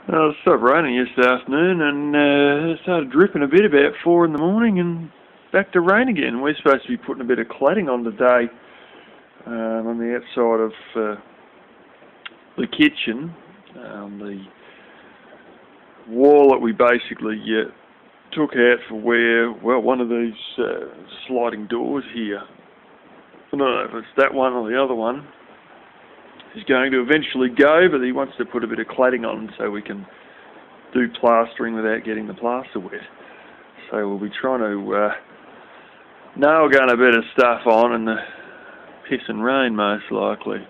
It stopped raining yesterday afternoon and it started dripping a bit about 4 in the morning and back to rain again. We're supposed to be putting a bit of cladding on today on the outside of the kitchen. The wall that we basically took out for where, well, one of these sliding doors here, I don't know if it's that one or the other one, is going to eventually go, but he wants to put a bit of cladding on so we can do plastering without getting the plaster wet. So we'll be trying to nail gun a bit of stuff on in the piss and rain most likely.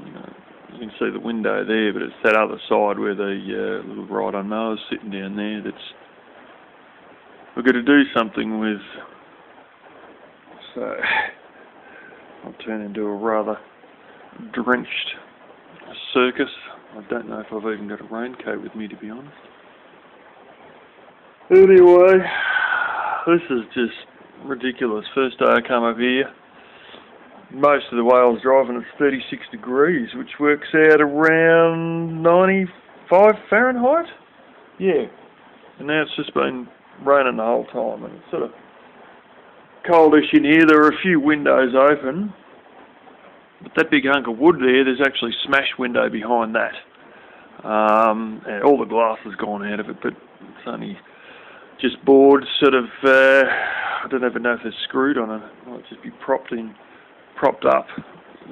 You can see the window there, but it's that other side where the little ride on mower's sitting down there that's we're going to do something with. So I'll turn into a rather drenched circus. I don't know if I've even got a raincoat with me, to be honest. Anyway, this is just ridiculous. First day I come up here, most of the way I was driving it's 36 degrees, which works out around 95 Fahrenheit. Yeah, and now it's just been raining the whole time, and it's sort of coldish in here. There are a few windows open. But that big hunk of wood there's actually a smash window behind that. And all the glass has gone out of it, but it's only just boards sort of, I don't even know if they're screwed on it. It might just be propped up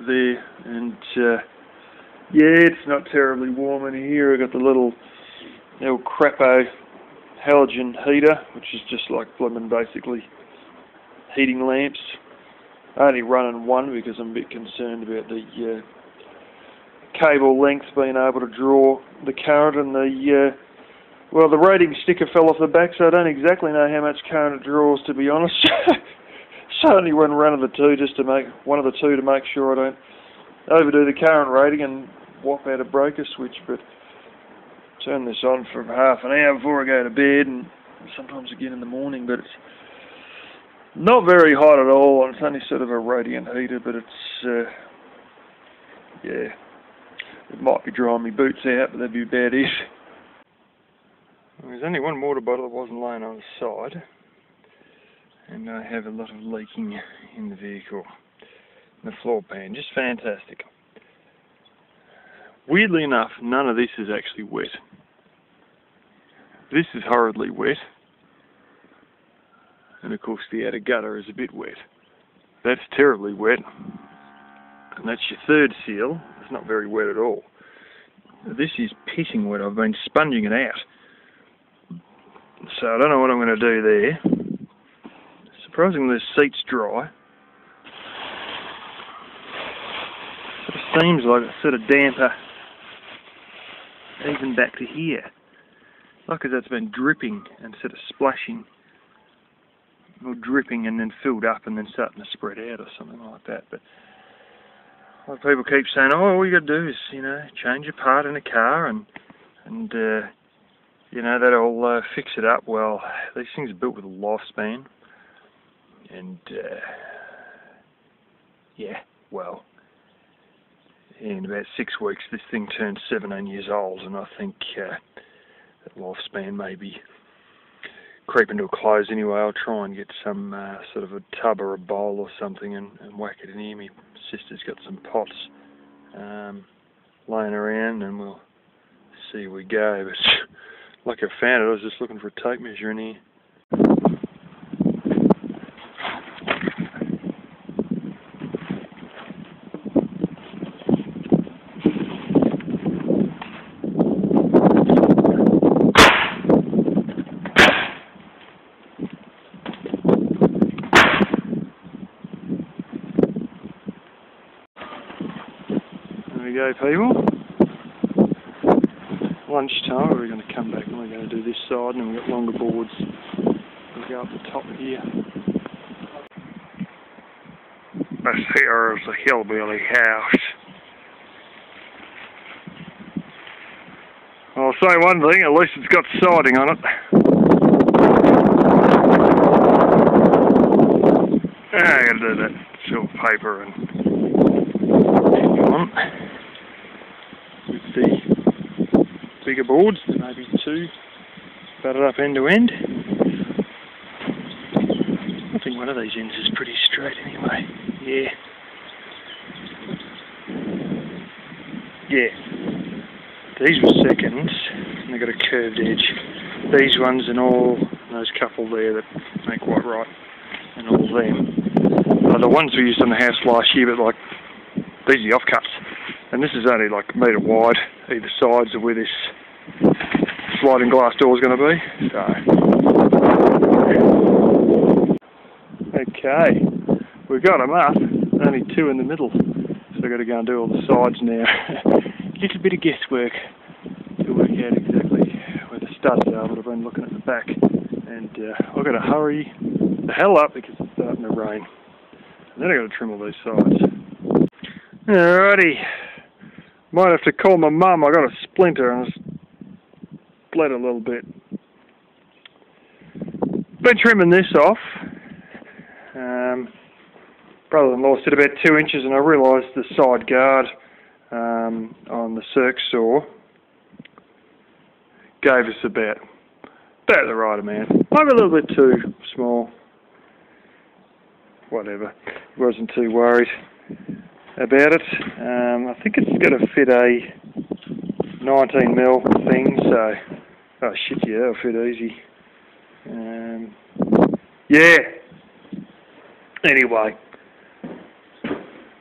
there. And yeah, it's not terribly warm in here. I've got the little crapo halogen heater, which is just like blooming basically heating lamps. Only running one because I'm a bit concerned about the cable length being able to draw the current, and the rating sticker fell off the back, so I don't exactly know how much current it draws, to be honest. So only one run of the two, just to make sure I don't overdo the current rating and whop out a breaker switch. But turn this on for half an hour before I go to bed, and sometimes again in the morning. But it's not very hot at all, and it's only sort of a radiant heater, but it's, yeah, it might be drying my boots out, but that'd be about it. There's only one water bottle that wasn't laying on the side, and I have a lot of leaking in the vehicle, in the floor pan, just fantastic. Weirdly enough, none of this is actually wet. This is horridly wet. And of course the outer gutter is a bit wet. That's terribly wet. And that's your third seal. It's not very wet at all. This is pissing wet. I've been sponging it out. So I don't know what I'm going to do there. Surprisingly, the seat's dry. Sort of seems like it's sort of damper even back to here. Like as that's been dripping and sort of splashing. Or dripping and then filled up and then starting to spread out or something like that. But a lot of people keep saying, oh, all you got to do is, change a part in a car and that'll fix it up. Well, these things are built with a lifespan. And, in about 6 weeks this thing turns 17 years old, and I think that lifespan may be creeping to a close anyway. I'll try and get some sort of a tub or a bowl or something and whack it in here. My sister's got some pots laying around, and we'll see where we go. But like I found it, I was just looking for a tape measure in here. There we go, people. Lunchtime, we're going to come back and we're going to do this side, and then we've got longer boards. We'll go up the top here. This here is the hillbilly house. I'll say one thing, at least it's got siding on it. I gotta do that silver paper and hang on. With the bigger boards, maybe 2, butted up end to end. I think one of these ends is pretty straight anyway. Yeah. Yeah. These were seconds, and they've got a curved edge. These ones and all those couple there that ain't quite right, and all them are the ones we used on the house last year, but like, these are the offcuts. And this is only like a metre wide, either sides of where this sliding glass door is going to be. So, okay, we've got them up, only 2 in the middle. So I've got to go and do all the sides now. Little bit of guesswork to work out exactly where the studs are, but I've been looking at the back. And I've got to hurry the hell up because it's starting to rain. And then I've got to trim all these sides. Alrighty. Might have to call my mum. I got a splinter and it's bled a little bit. Been trimming this off. Brother-in-law said about 2 inches, and I realised the side guard on the circ saw gave us about the right amount. Maybe a little bit too small. Whatever. Wasn't too worried about it. I think it's going to fit a 19mm thing, so oh shit, yeah, that'll fit easy. Yeah. Anyway,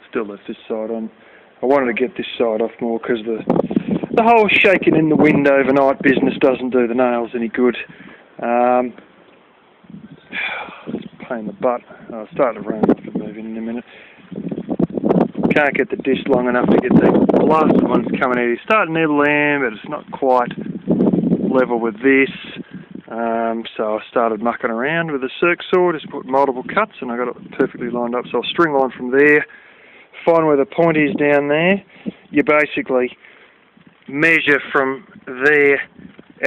still left this side on. I wanted to get this side off more because the whole shaking in the wind overnight business doesn't do the nails any good. It's a pain in the butt. I'll start to run off and move in a minute. Can't get the dish long enough to get the blasted ones coming out. It's starting to nibble in, but it's not quite level with this. So I started mucking around with a circ saw, just put multiple cuts, and I got it perfectly lined up. So I'll string line from there, find where the point is down there. You basically measure from there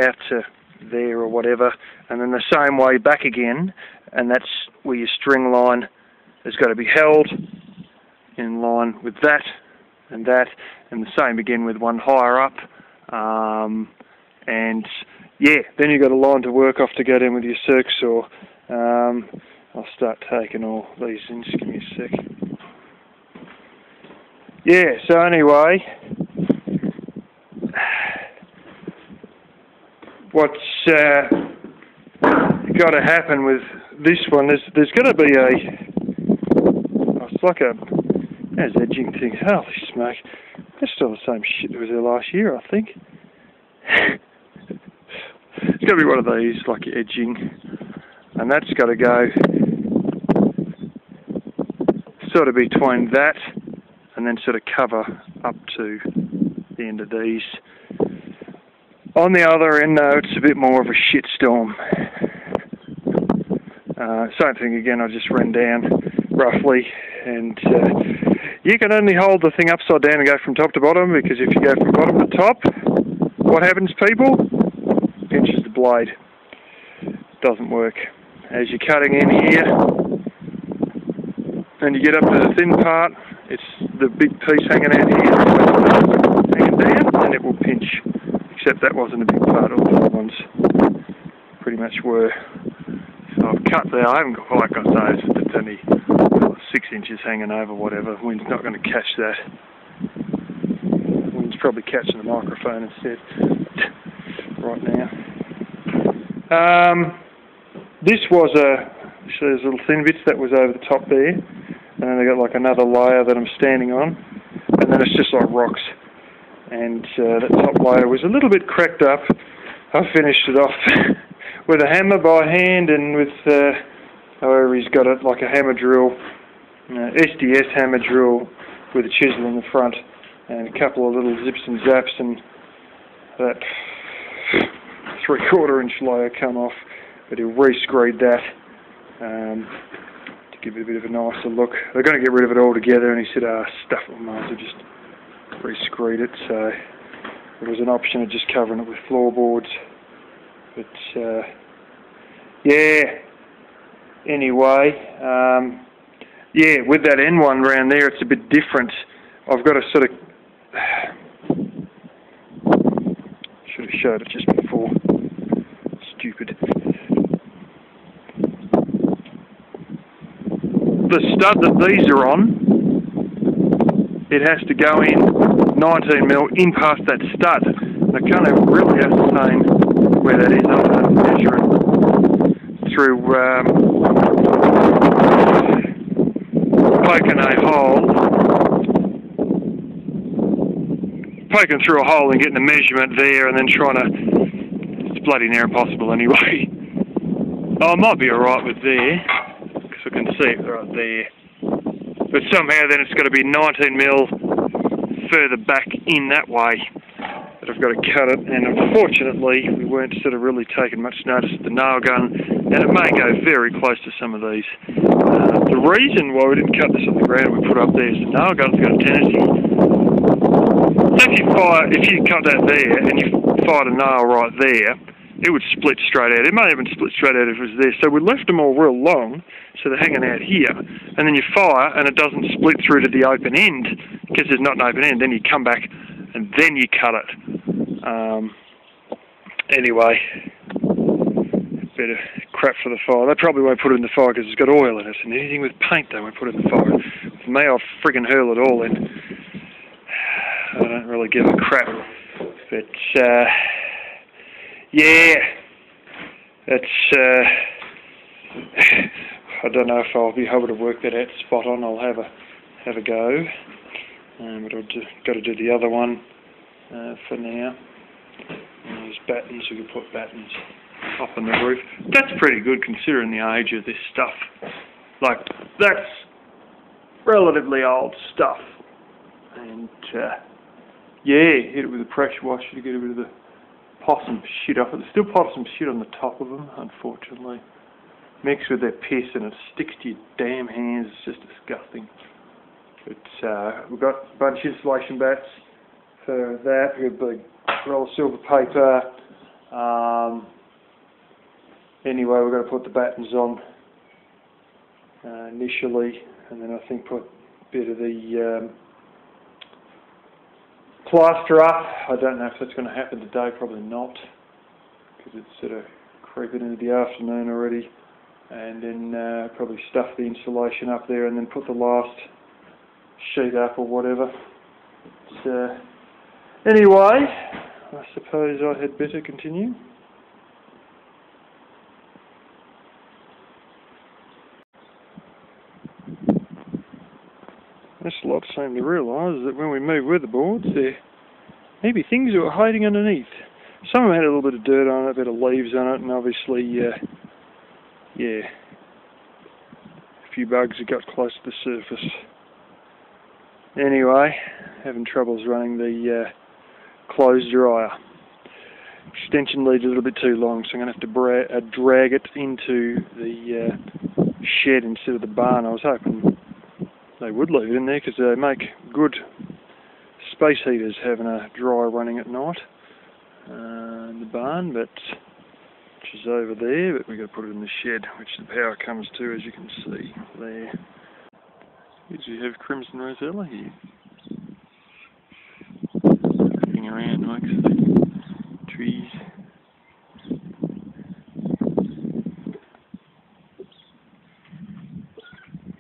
out to there or whatever, and then the same way back again, and that's where your string line has got to be held in line with that, and the same again with one higher up, and yeah, then you've got a line to work off to go down with your circ saw. I'll start taking all these in, just give me a sec. Yeah, so anyway, what's got to happen with this one, there's got to be it's like a, there's edging thing, holy smoke, that's still the same shit that was there last year, I think. It's got to be one of these, like edging, and that's got to go sort of between that and then sort of cover up to the end of these. On the other end though, it's a bit more of a shitstorm. Same thing again, I just ran down roughly, and you can only hold the thing upside down and go from top to bottom, because if you go from bottom to top, what happens, people? Pinches the blade. Doesn't work. As you're cutting in here and you get up to the thin part, it's the big piece hanging out here, hanging down, and it will pinch. Except that wasn't a big part, all the other ones pretty much were. So I've cut there, I haven't quite got those, it's only 6 inches hanging over, whatever. Wind's not going to catch that. Wind's probably catching the microphone instead right now. This was so there's little thin bits that was over the top there, and then I got like another layer that I'm standing on, and then it's just like rocks. And that top layer was a little bit cracked up. I finished it off with a hammer by hand, and with however he's got it, like a hammer drill, SDS hammer drill with a chisel in the front, and a couple of little zips and zaps, and that 3/4 inch layer come off. But he'll re-screed that to give it a bit of a nicer look. They're going to get rid of it altogether, and he said, stuff it, might as well just re-screed it. So there was an option of just covering it with floorboards. But yeah, anyway, yeah, with that end one round there, it's a bit different. I've got to sort of, should should have showed it just before. Stupid. The stud that these are on, it has to go in 19mm in past that stud. I can't even really ascertain where that is. I'll have to measure it through poking through a hole and getting a measurement there, and then trying to. It's bloody near impossible anyway. Oh, I might be alright with there, because I can see it right there. But somehow then it's got to be 19mm further back in that way that I've got to cut it, and unfortunately we weren't sort of really taking much notice of the nail gun, and it may go very close to some of these. The reason why we didn't cut this on the ground we put up there is the nail gun's got a tendency. So if you cut that there and you fired a nail right there, it would split straight out. It may even split straight out if it was there. So we left them all real long, so they're hanging out here. And then you fire, and it doesn't split through to the open end, because there's not an open end. Then you come back, and then you cut it. Anyway, bit of crap for the fire. They probably won't put it in the fire because it's got oil in it. And anything with paint, they won't put it in the fire. With me, I'll friggin' hurl it all in. I don't really give a crap. But, yeah, it's, I don't know if I'll be able to work that out spot on. I'll have a go. But I've got to do the other one for now. And there's battens, we can put battens up on the roof. That's pretty good considering the age of this stuff. Like, that's relatively old stuff. And, yeah, hit it with a pressure washer to get a bit of the possum shit off it. There's still possum shit on the top of them, unfortunately. Mixed with that piss and it sticks to your damn hands. It's just disgusting. But we've got a bunch of insulation bats for that. We've got a big roll of silver paper. Anyway, we've got to put the battens on initially, and then I think put a bit of the plaster up. I don't know if that's going to happen today, probably not, because it's sort of creeping into the afternoon already. And then probably stuff the insulation up there and then put the last sheet up or whatever. So, anyway, I suppose I had better continue. This lot seemed to realise that when we move weatherboards, there may be things that were hiding underneath. Some of them had a little bit of dirt on it, a bit of leaves on it, and obviously, yeah, a few bugs that got close to the surface. Anyway, having troubles running the clothes dryer. Extension lead's a little bit too long, so I'm going to have to drag it into the shed instead of the barn. I was hoping they would leave it in there because they make good space heaters having a dryer running at night in the barn, but which is over there, but we've got to put it in the shed, which the power comes to, as you can see there. Here you have crimson rosella here. Looking around amongst the trees.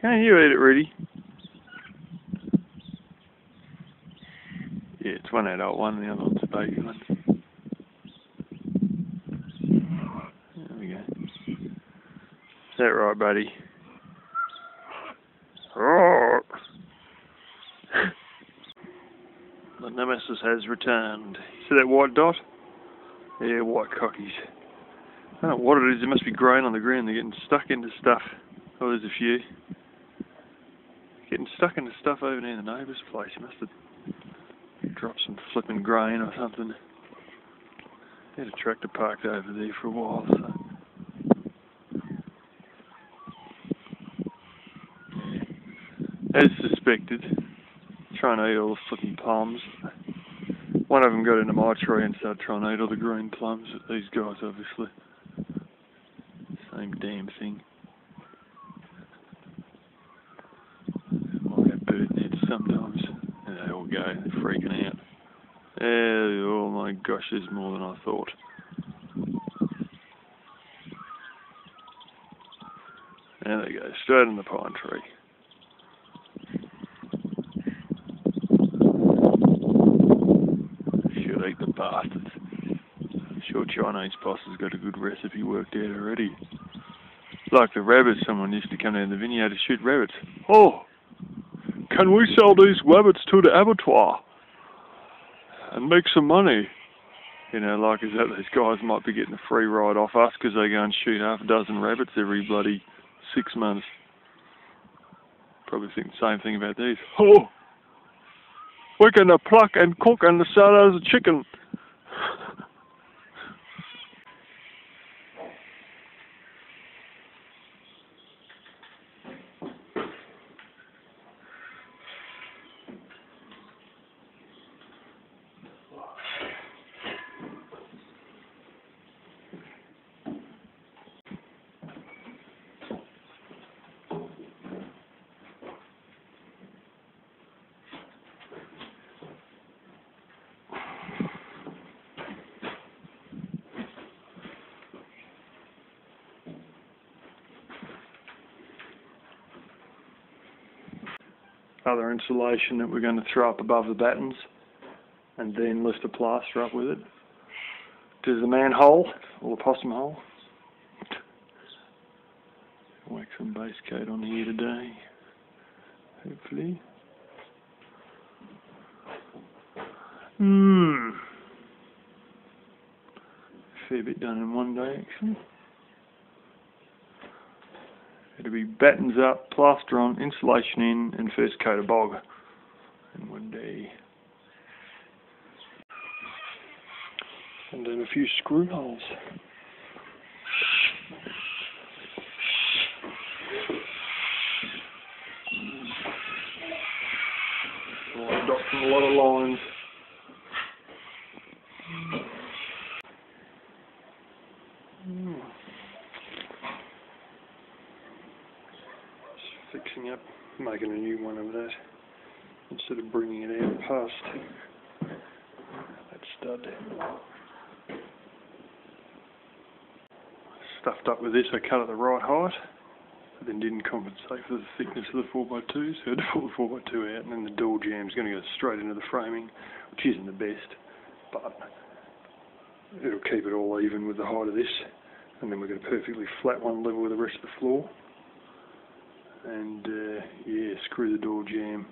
Can't you eat it, Rudy? Yeah, it's one adult one and the other one's a baby one. There we go. Is that right, buddy? Oh. The nemesis has returned. See that white dot? Yeah, white cockies. I don't know what it is, it must be growing on the ground. They're getting stuck into stuff. Oh, there's a few. Getting stuck into stuff over near the neighbour's place. You must have dropped some flipping grain or something. They had a tractor parked over there for a while, so. As suspected, trying to eat all the flipping plums. One of them got into my tree and started trying to eat all the green plums. These guys, obviously. Same damn thing. Might have bird nets sometimes. There they all go, they're freaking out. There they all, mate. my gosh, there's more than I thought. There they go, straight in the pine tree. Should eat the bastards. I'm sure Chinese boss has got a good recipe worked out already. Like the rabbits, someone used to come down the vineyard to shoot rabbits. Oh, can we sell these rabbits to the abattoir and make some money? You know, like as that these guys might be getting a free ride off us because they go and shoot half a dozen rabbits every bloody 6 months. Probably think the same thing about these. Oh, we're going to pluck and cook and sell as a chicken. Other insulation that we're going to throw up above the battens and then lift the plaster up with it. There's the manhole, or the possum hole. Whack some base coat on here today, hopefully. Fair bit done in one day actually. It'll be battens up, plaster on, insulation in, and first coat of bog in one day. And then a few screw holes. A lot of dots and a lot of lines. Fixing up, making a new one of that instead of bringing it out past that stud. Stuffed up with this, I cut it the right height, but then didn't compensate for the thickness of the 4x2, so I had to pull the 4x2 out, and then the door jam's going to go straight into the framing, which isn't the best, but it'll keep it all even with the height of this, and then we've got a perfectly flat one level with the rest of the floor. And yeah, screw the door jamb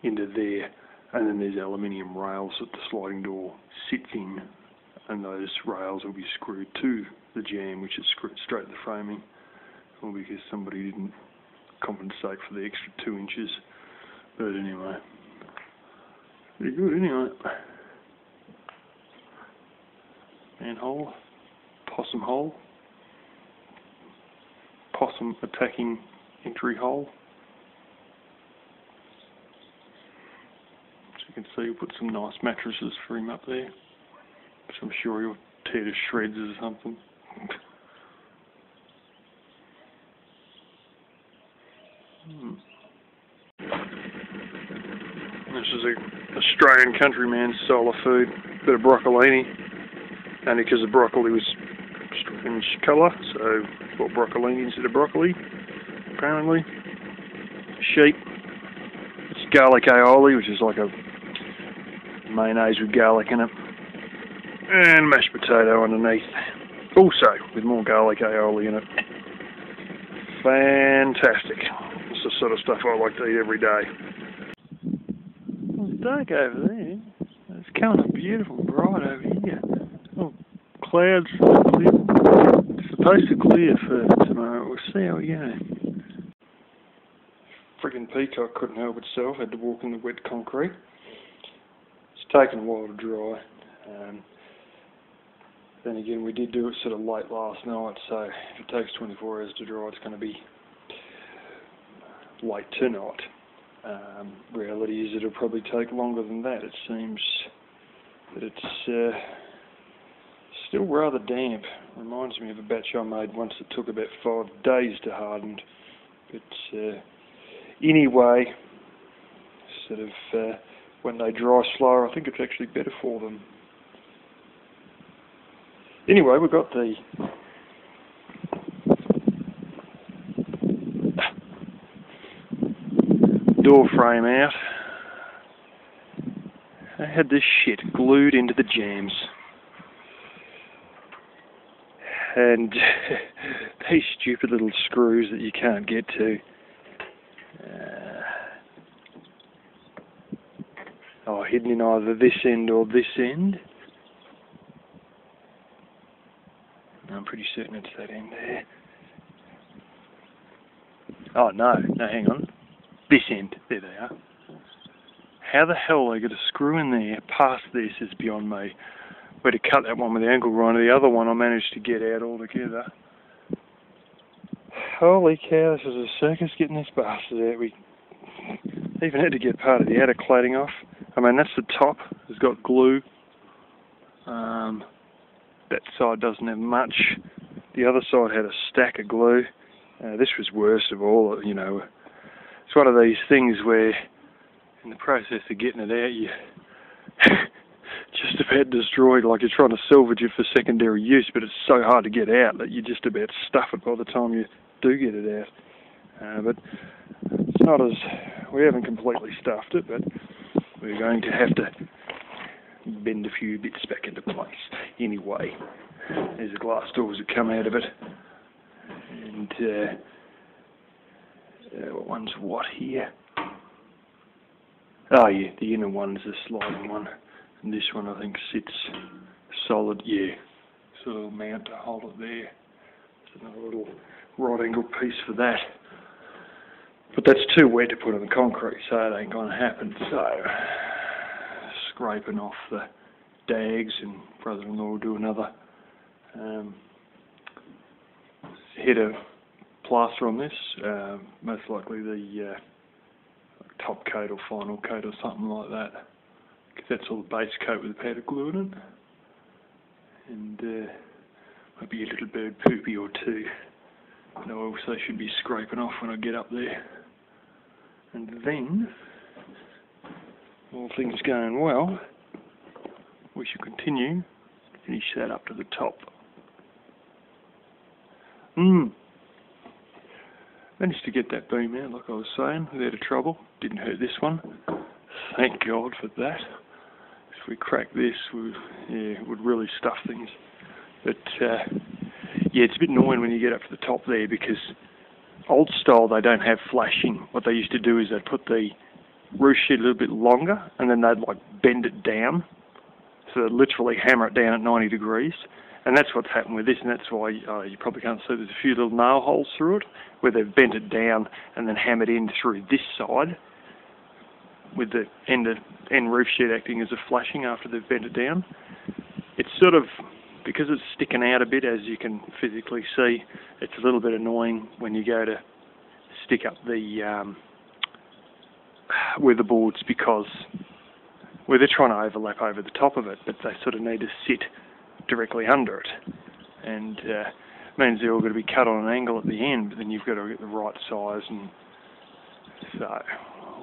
into there, and then there's aluminium rails that the sliding door sits in, and those rails will be screwed to the jamb, which is screwed straight to the framing, all because somebody didn't compensate for the extra 2 inches. But anyway, pretty good anyway. Manhole, possum hole, possum attacking entry hole. As you can see, we'll put some nice mattresses for him up there, which I'm sure he'll tear to shreds or something. This is a Australian countryman's style of food, bit of broccolini, and because the broccoli was strange colour, so I bought broccolini instead of broccoli. Apparently, sheep. It's garlic aioli, which is like a mayonnaise with garlic in it, and mashed potato underneath, also with more garlic aioli in it. Fantastic. It's the sort of stuff I like to eat every day. Well, it's dark over there. It's coming up beautiful and bright over here. Oh, clouds clear. It's supposed to clear for tomorrow. We'll see how we go. Friggin' peacock couldn't help itself, had to walk in the wet concrete. It's taken a while to dry. Then again, we did do it sort of late last night, so if it takes 24 hours to dry, it's going to be late tonight. Reality is it'll probably take longer than that. It seems that it's still rather damp. Reminds me of a batch I made once that took about 5 days to harden. But anyway, sort of when they dry slower, I think it's actually better for them. Anyway, we've got the door frame out. I had this shit glued into the jambs. And these stupid little screws that you can't get to. Hidden in either this end or this end. I'm pretty certain it's that end there. Oh no, hang on. This end, there they are. How the hell they got a screw in there past this is beyond me. We had to cut that one with the angle grinder. The other one I managed to get out altogether. Holy cow, this is a circus getting this bastard out. We even had to get part of the outer cladding off. I mean, that's the top. It's got glue. That side doesn't have much. The other side had a stack of glue. This was worst of all, you know. It's one of these things where, in the process of getting it out, you just about destroyed, like you're trying to salvage it for secondary use, but it's so hard to get out that you just about stuff it by the time you do get it out. But it's not as, we haven't completely stuffed it, but we're going to have to bend a few bits back into place. Anyway, there's the glass doors that come out of it. And what one's what here? Oh yeah, the inner one's the sliding one. And this one I think sits solid, yeah. So a little mount to hold it there. There's another little right angle piece for that. But that's too wet to put on the concrete, so it ain't going to happen. So, scraping off the dags, and brother-in-law will do another head of plaster on this. Most likely the top coat or final coat or something like that, because that's all the base coat with the powder glue in it. And maybe a little bird poopy or two that I also should be scraping off when I get up there. And then, all things going well, we should continue to finish that up to the top. Managed to get that beam out, like I was saying, without a trouble. Didn't hurt this one. Thank God for that. If we crack this, it would really stuff things. But yeah, it's a bit annoying when you get up to the top there, because old style they don't have flashing. What they used to do is they'd put the roof sheet a little bit longer, and then they'd like bend it down. So they'd literally hammer it down at 90 degrees. And that's what's happened with this, and that's why you probably can't see there's a few little nail holes through it, where they've bent it down and then hammered in through this side, with the end roof sheet acting as a flashing after they've bent it down. It's sort of, because it's sticking out a bit, as you can physically see, it's a little bit annoying when you go to stick up the weatherboards, because they're trying to overlap over the top of it, but they sort of need to sit directly under it, and means they're all going to be cut on an angle at the end, but then you've got to get the right size, and so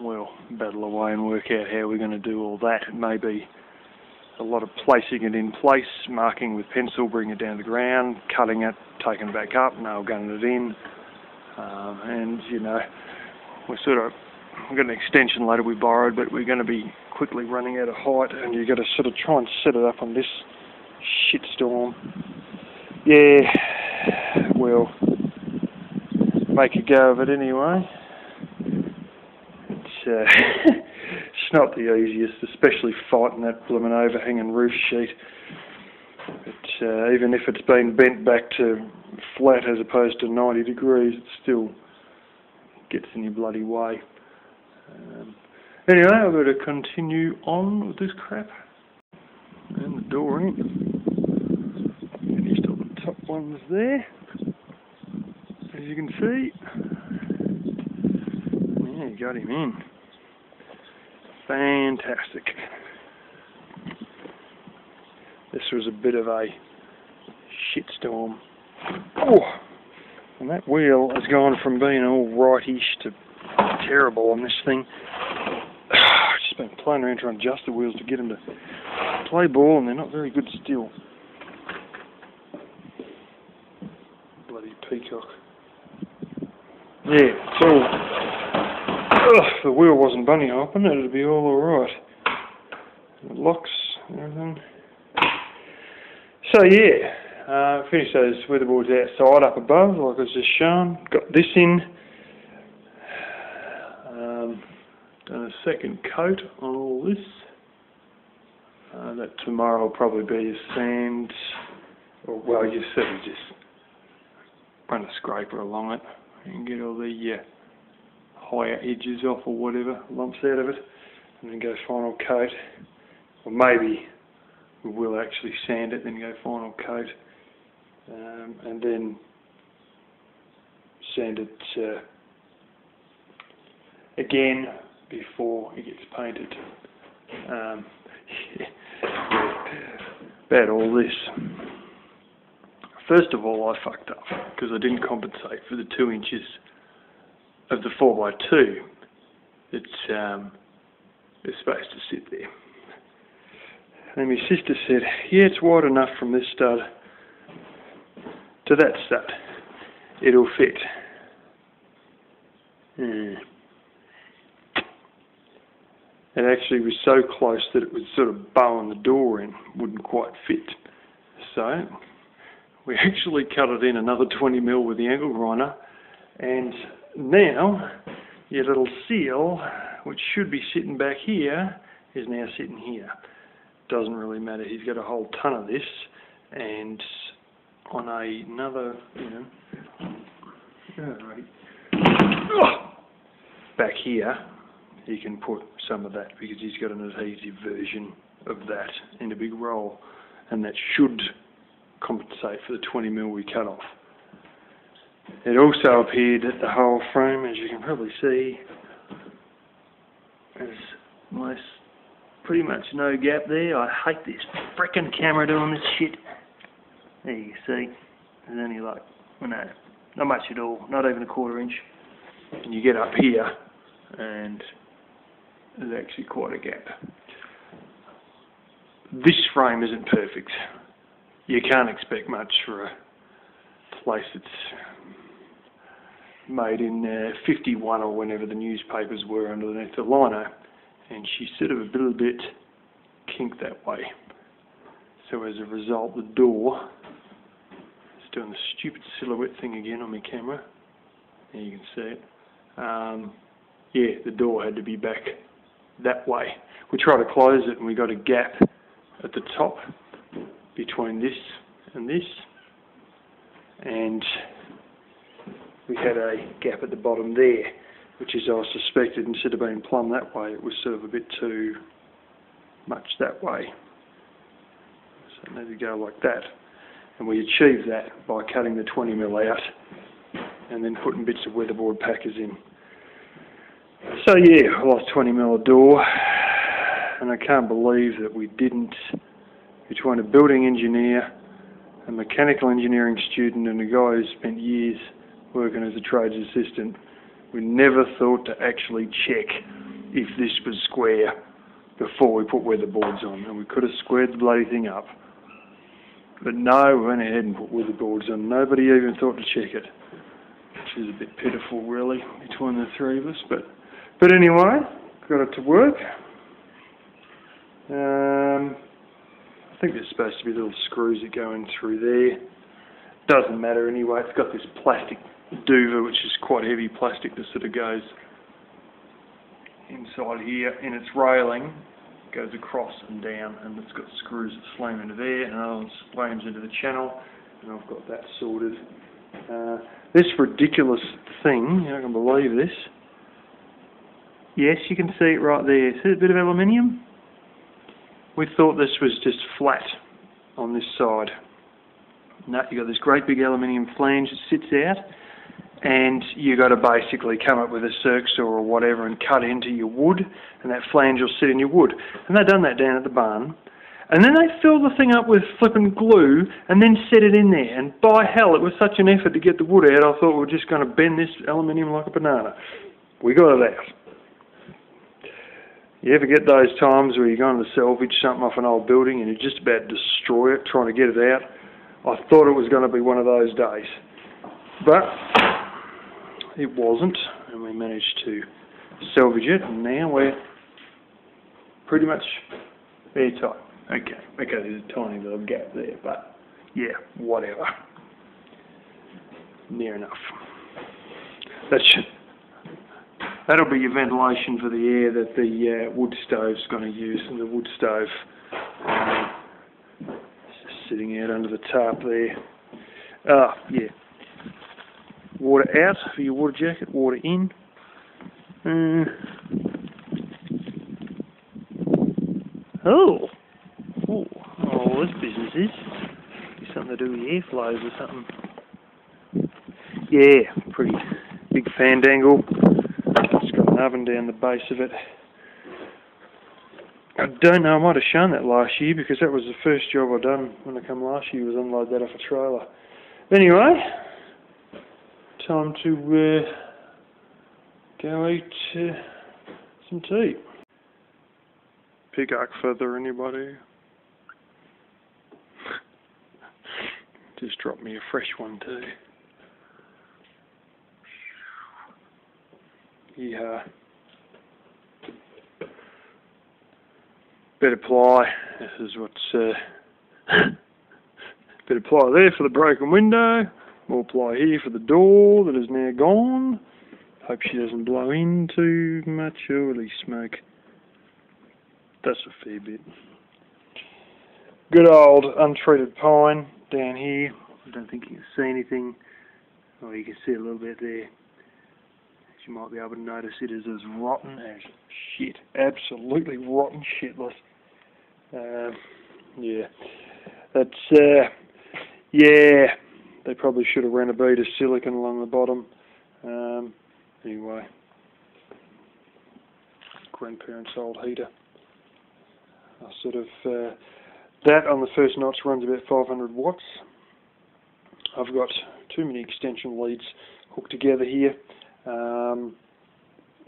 we'll battle away and work out how we're going to do all that. It may be a lot of placing it in place, marking with pencil, bringing it down to the ground, cutting it, taking it back up, nail gunning it in, and you know, we've got an extension ladder we borrowed, but we're going to be quickly running out of height, and you've got to sort of try and set it up on this shitstorm. Yeah, we'll make a go of it anyway. It's not the easiest, especially fighting that blooming overhanging roof sheet. But even if it's been bent back to flat as opposed to 90 degrees, it still gets in your bloody way. Anyway, I've got to continue on with this crap. And the door in. Finished all the top ones there, as you can see. Yeah, you got him in. Fantastic. This was a bit of a shitstorm. Oh, and that wheel has gone from being all rightish to terrible on this thing. I've just been playing around trying to adjust the wheels to get them to play ball, and they're not very good still. peacock. Yeah, it's all... Ugh, if the wheel wasn't bunny hopping, it'd be all alright. The locks and everything. So yeah, finished those weatherboards outside up above, like I was just shown. Got this in. Done a second coat on all this. That tomorrow will probably be a sand, or well, you sort of just run a scraper along it and get all the higher edges off or whatever, lumps out of it, and then go final coat. Or maybe we will actually sand it, then go final coat, and then sand it again before it gets painted. About all this. First of all, I fucked up because I didn't compensate for the 2 inches of the 4x2 that's supposed to sit there. And my sister said, yeah, it's wide enough from this stud to that stud. It'll fit. It actually was so close that it was sort of bowing the door in, wouldn't quite fit. So we actually cut it in another 20mm with the angle grinder, and now your little seal, which should be sitting back here, is now sitting here. Doesn't really matter, he's got a whole ton of this, and on another, back here, you can put some of that because he's got an adhesive version of that in a big roll, and that should compensate for the 20mm we cut off. It also appeared that the whole frame, as you can probably see, there's pretty much no gap there. I hate this frickin' camera doing this shit. There you see, there's only like, well, no, not much at all, not even a 1/4 inch. And you get up here, and there's actually quite a gap. This frame isn't perfect. You can't expect much for a place that's made in 51 or whenever the newspapers were underneath the lino, and she's sort of a little bit kinked that way. So as a result, the door is doing the stupid silhouette thing again on my camera. There you can see it. Yeah, the door had to be back that way. We tried to close it and we got a gap at the top between this and this, and we had a gap at the bottom there, which is, I suspected, instead of being plumb that way, it was sort of a bit too much that way. So it needed to go like that, and we achieved that by cutting the 20mm out and then putting bits of weatherboard packers in. So yeah, I lost 20mm door, and I can't believe that we didn't, between a building engineer, a mechanical engineering student, and a guy who spent years working as a trades assistant, we never thought to actually check if this was square before we put weatherboards on, and we could have squared the bloody thing up. But no, we went ahead and put weatherboards on. Nobody even thought to check it, which is a bit pitiful really between the three of us. But anyway, got it to work. I think there's supposed to be little screws that go in through there. Doesn't matter anyway, it's got this plastic duva, which is quite heavy plastic, that sort of goes inside here, and its railing goes across and down, and it's got screws that slam into there, and another one slams into the channel, and I've got that sorted. This ridiculous thing, I can believe this. Yes, you can see it right there. See a bit of aluminium? We thought this was just flat on this side. No, you've got this great big aluminium flange that sits out, and you've got to basically come up with a circ saw or whatever and cut into your wood, and that flange will sit in your wood. And they've done that down at the barn. And then they filled the thing up with flippin' glue and then set it in there. And by hell, it was such an effort to get the wood out, I thought we were just going to bend this aluminium like a banana. We got it out. You ever get those times where you're going to salvage something off an old building and you're just about to destroy it, trying to get it out? I thought it was going to be one of those days. But it wasn't, and we managed to salvage it, and now we're pretty much airtight. Okay, there's a tiny little gap there, but yeah, whatever. Near enough. That'll be your ventilation for the air that the wood stove's going to use, and the wood stove just sitting out under the tarp there. Yeah. Water out for your water jacket, water in. Oh, this business is something to do with airflows or something. Yeah, pretty big fan dangle. It's got an oven down the base of it. I don't know, I might have shown that last year because that was the first job I done when I come last year, was unload that off a trailer. Anyway, time to go eat some tea. Peacock feather, anybody? Just drop me a fresh one too. Yeah. Bit of ply. This is what's bit of ply there for the broken window. More ply here for the door that is now gone. Hope she doesn't blow in too much. Holy smoke. That's a fair bit. Good old untreated pine down here. I don't think you can see anything. Oh, you can see a little bit there. As you might be able to notice, it is as rotten as shit. Absolutely rotten shitless. Yeah. That's, yeah. They probably should have ran a bead of silicone along the bottom. Anyway. Grandparents' old heater. I sort of, that on the first notch runs about 500 watts. I've got too many extension leads hooked together here.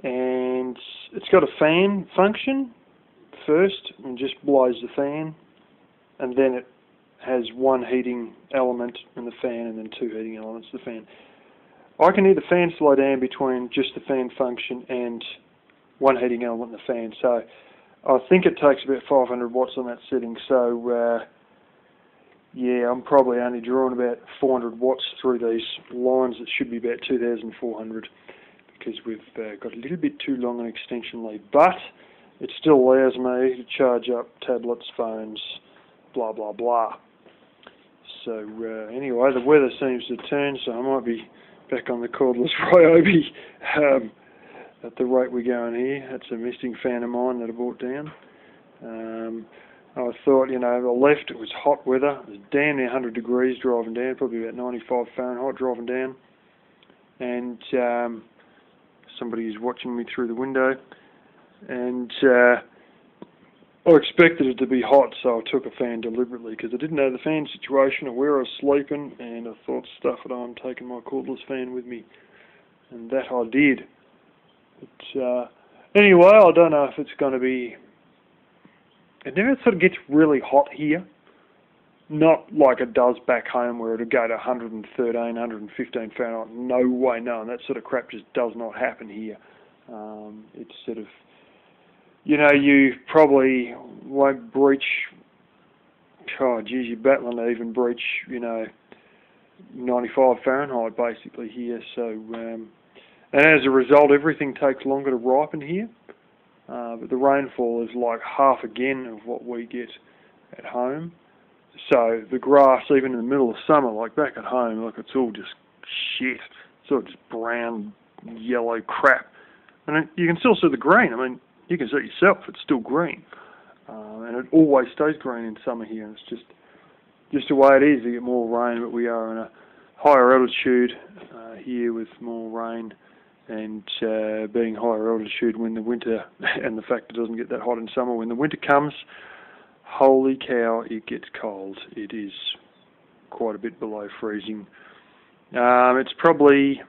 And it's got a fan function first, and just blows the fan, and then it has one heating element in the fan, and then two heating elements in the fan. I can hear the fan slow down between just the fan function and one heating element in the fan, so I think it takes about 500 watts on that setting, so yeah, I'm probably only drawing about 400 watts through these lines that should be about 2,400, because we've got a little bit too long an extension lead, but it still allows me to charge up tablets, phones, blah blah blah. So anyway, the weather seems to turn, so I might be back on the cordless Ryobi at the rate we're going here. That's a misting fan of mine that I brought down. I thought, you know, I left, it was hot weather, it was damn near 100 degrees driving down, probably about 95 Fahrenheit driving down, and somebody is watching me through the window, and I expected it to be hot, so I took a fan deliberately, because I didn't know the fan situation or where I was sleeping, and I thought, stuff it, I'm taking my cordless fan with me, and that I did. But anyway, I don't know if it's going to be... It never sort of gets really hot here. Not like it does back home where it'll go to 113, 115 Fahrenheit. No way, no. And that sort of crap just does not happen here. It's sort of, you know, you probably won't breach, oh geez, you're battling to even breach, you know, 95 Fahrenheit basically here. So, and as a result, everything takes longer to ripen here. But the rainfall is like half again of what we get at home. So the grass, even in the middle of summer, like back at home, look, it's all just shit. It's all just brown, yellow crap. And you can still see the green. I mean, you can see it yourself, it's still green. And it always stays green in summer here. And it's just the way it is. You get more rain, but we are in a higher altitude here with more rain. And being higher altitude when the winter, and the fact it doesn't get that hot in summer, when the winter comes, holy cow, it gets cold. It is quite a bit below freezing. It's probably,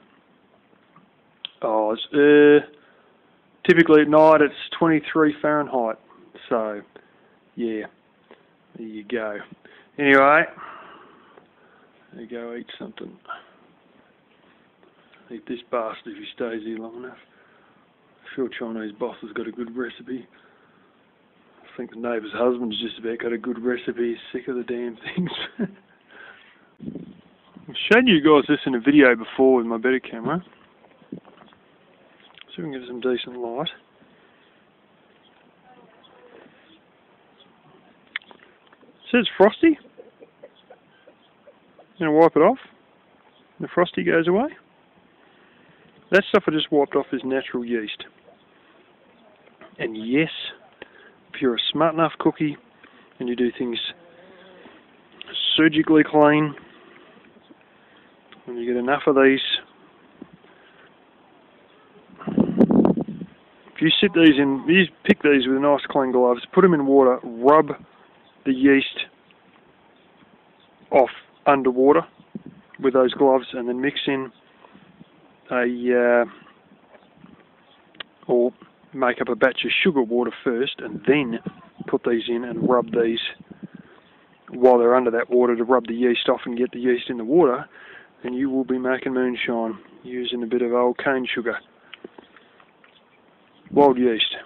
typically at night it's 23 Fahrenheit. So, yeah, there you go. Anyway, there you go, eat something. eat this bastard if he stays here long enough. I'm sure Chinese boss has got a good recipe. I think the neighbour's husband's just about got a good recipe. He's sick of the damn things. I've shown you guys this in a video before with my better camera. So we can get some decent light. It says frosty. I'm going to wipe it off. The frosty goes away. That stuff I just wiped off is natural yeast. And yes, if you're a smart enough cookie and you do things surgically clean, when you get enough of these, if you sit these in, you pick these with nice clean gloves, put them in water, rub the yeast off underwater with those gloves, and then mix in or make up a batch of sugar water first, and then put these in and rub these while they're under that water to rub the yeast off and get the yeast in the water, and you will be making moonshine using a bit of old cane sugar. Wild yeast.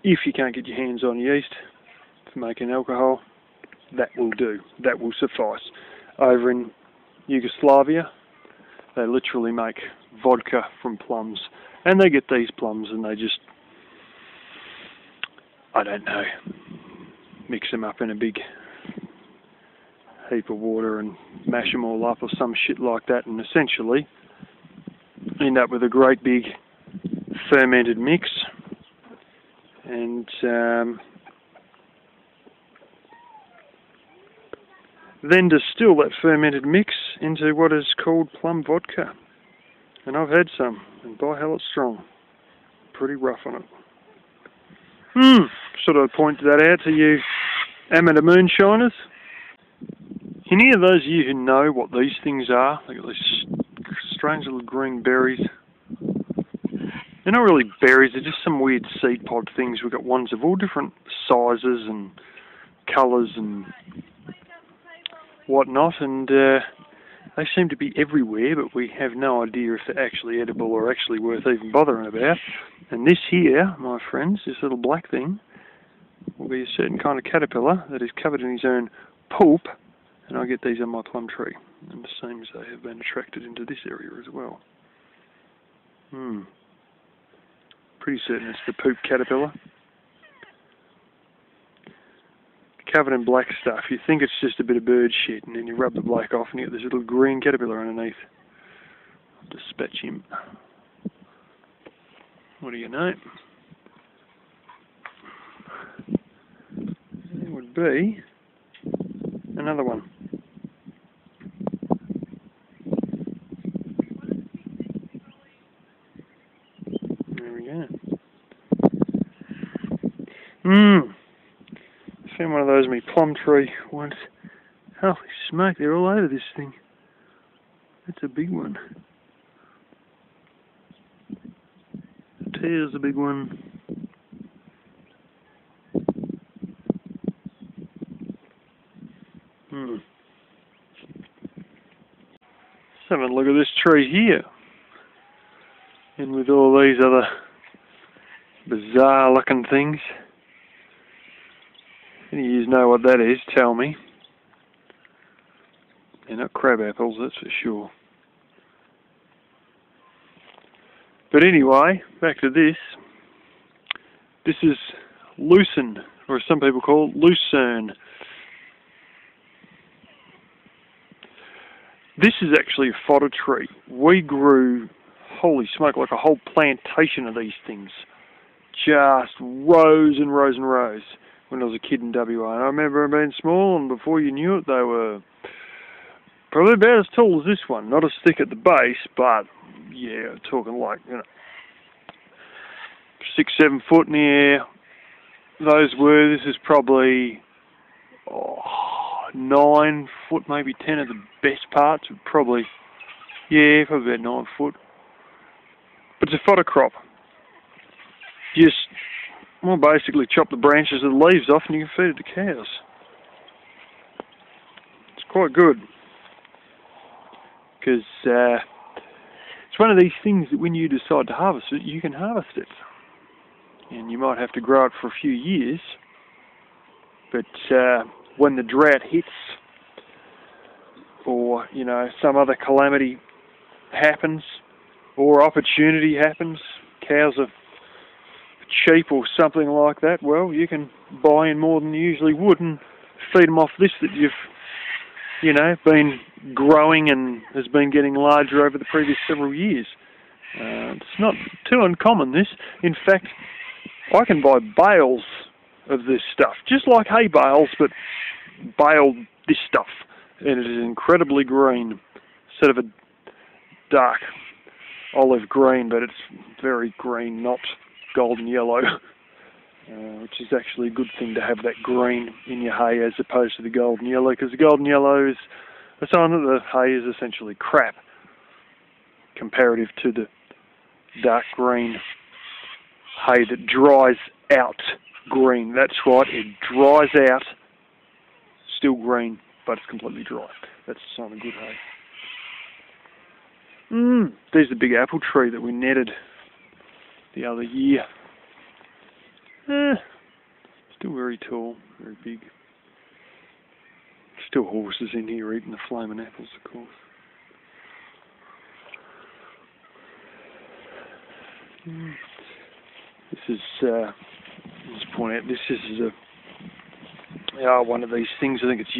If you can't get your hands on yeast for making alcohol, that will do. That will suffice. Over in Yugoslavia, they literally make vodka from plums. And they get these plums and they just, I don't know, mix them up in a big heap of water and mash them all up or some shit like that, and essentially end up with a great big fermented mix. And then distill that fermented mix into what is called plum vodka. And I've had some, and by hell it's strong. Pretty rough on it. Sort of point that out to you amateur moonshiners. Any of those of you who know what these things are, they got these strange little green berries. They're not really berries, they're just some weird seed pod things. We've got ones of all different sizes and colours and whatnot, and they seem to be everywhere, but we have no idea if they're actually edible or actually worth even bothering about. And this here, my friends, this little black thing, will be a certain kind of caterpillar that is covered in his own poop, and I get these on my plum tree. And it seems they have been attracted into this area as well. Pretty certain it's the poop caterpillar. Covered in black stuff. You think it's just a bit of bird shit, and then you rub the black off and you get this little green caterpillar underneath. I'll dispatch him. What do you know? There would be another one. There we go. Found one of those in my plum tree once. Holy smoke, they're all over this thing. That's a big one. Here's a big one. Let's have a look at this tree here. And with all these other bizarre looking things. Any of you know what that is, tell me. They're not crab apples, that's for sure. But anyway, back to this. This is lucerne, or as some people call it, lucerne. This is actually a fodder tree. We grew, holy smoke, like a whole plantation of these things. Just rows and rows and rows when I was a kid in WA. And I remember them being small, and before you knew it, they were probably about as tall as this one. Not as thick at the base, but yeah, talking like, 6-7 foot in the air. Those were, this is probably 9 foot, maybe 10 at the best parts. Probably about 9 foot. But it's a fodder crop. Just, well, basically chop the branches of the leaves off and you can feed it to cows. It's quite good. because it's one of these things that when you decide to harvest it, you can harvest it. And you might have to grow it for a few years, but when the drought hits, or some other calamity happens, or opportunity happens, cows are cheap or something like that, well, you can buy in more than you usually would and feed them off this that you've been growing and has been getting larger over the previous several years. It's not too uncommon, this. In fact, I can buy bales of this stuff, just like hay bales, but baled this stuff, and it is incredibly green, instead of a dark olive green, but it's very green, not golden yellow, which is actually a good thing to have that green in your hay as opposed to the golden yellow, because the golden yellow is a sign that the hay is essentially crap comparative to the dark green hay that dries out green. That's right, it dries out, still green, but it's completely dry. That's a sign of good hay. There's the big apple tree that we netted the other year. Still very tall, very big. Still horses in here eating the flaming apples, of course. This is, let's point out, this is one of these things. I think it's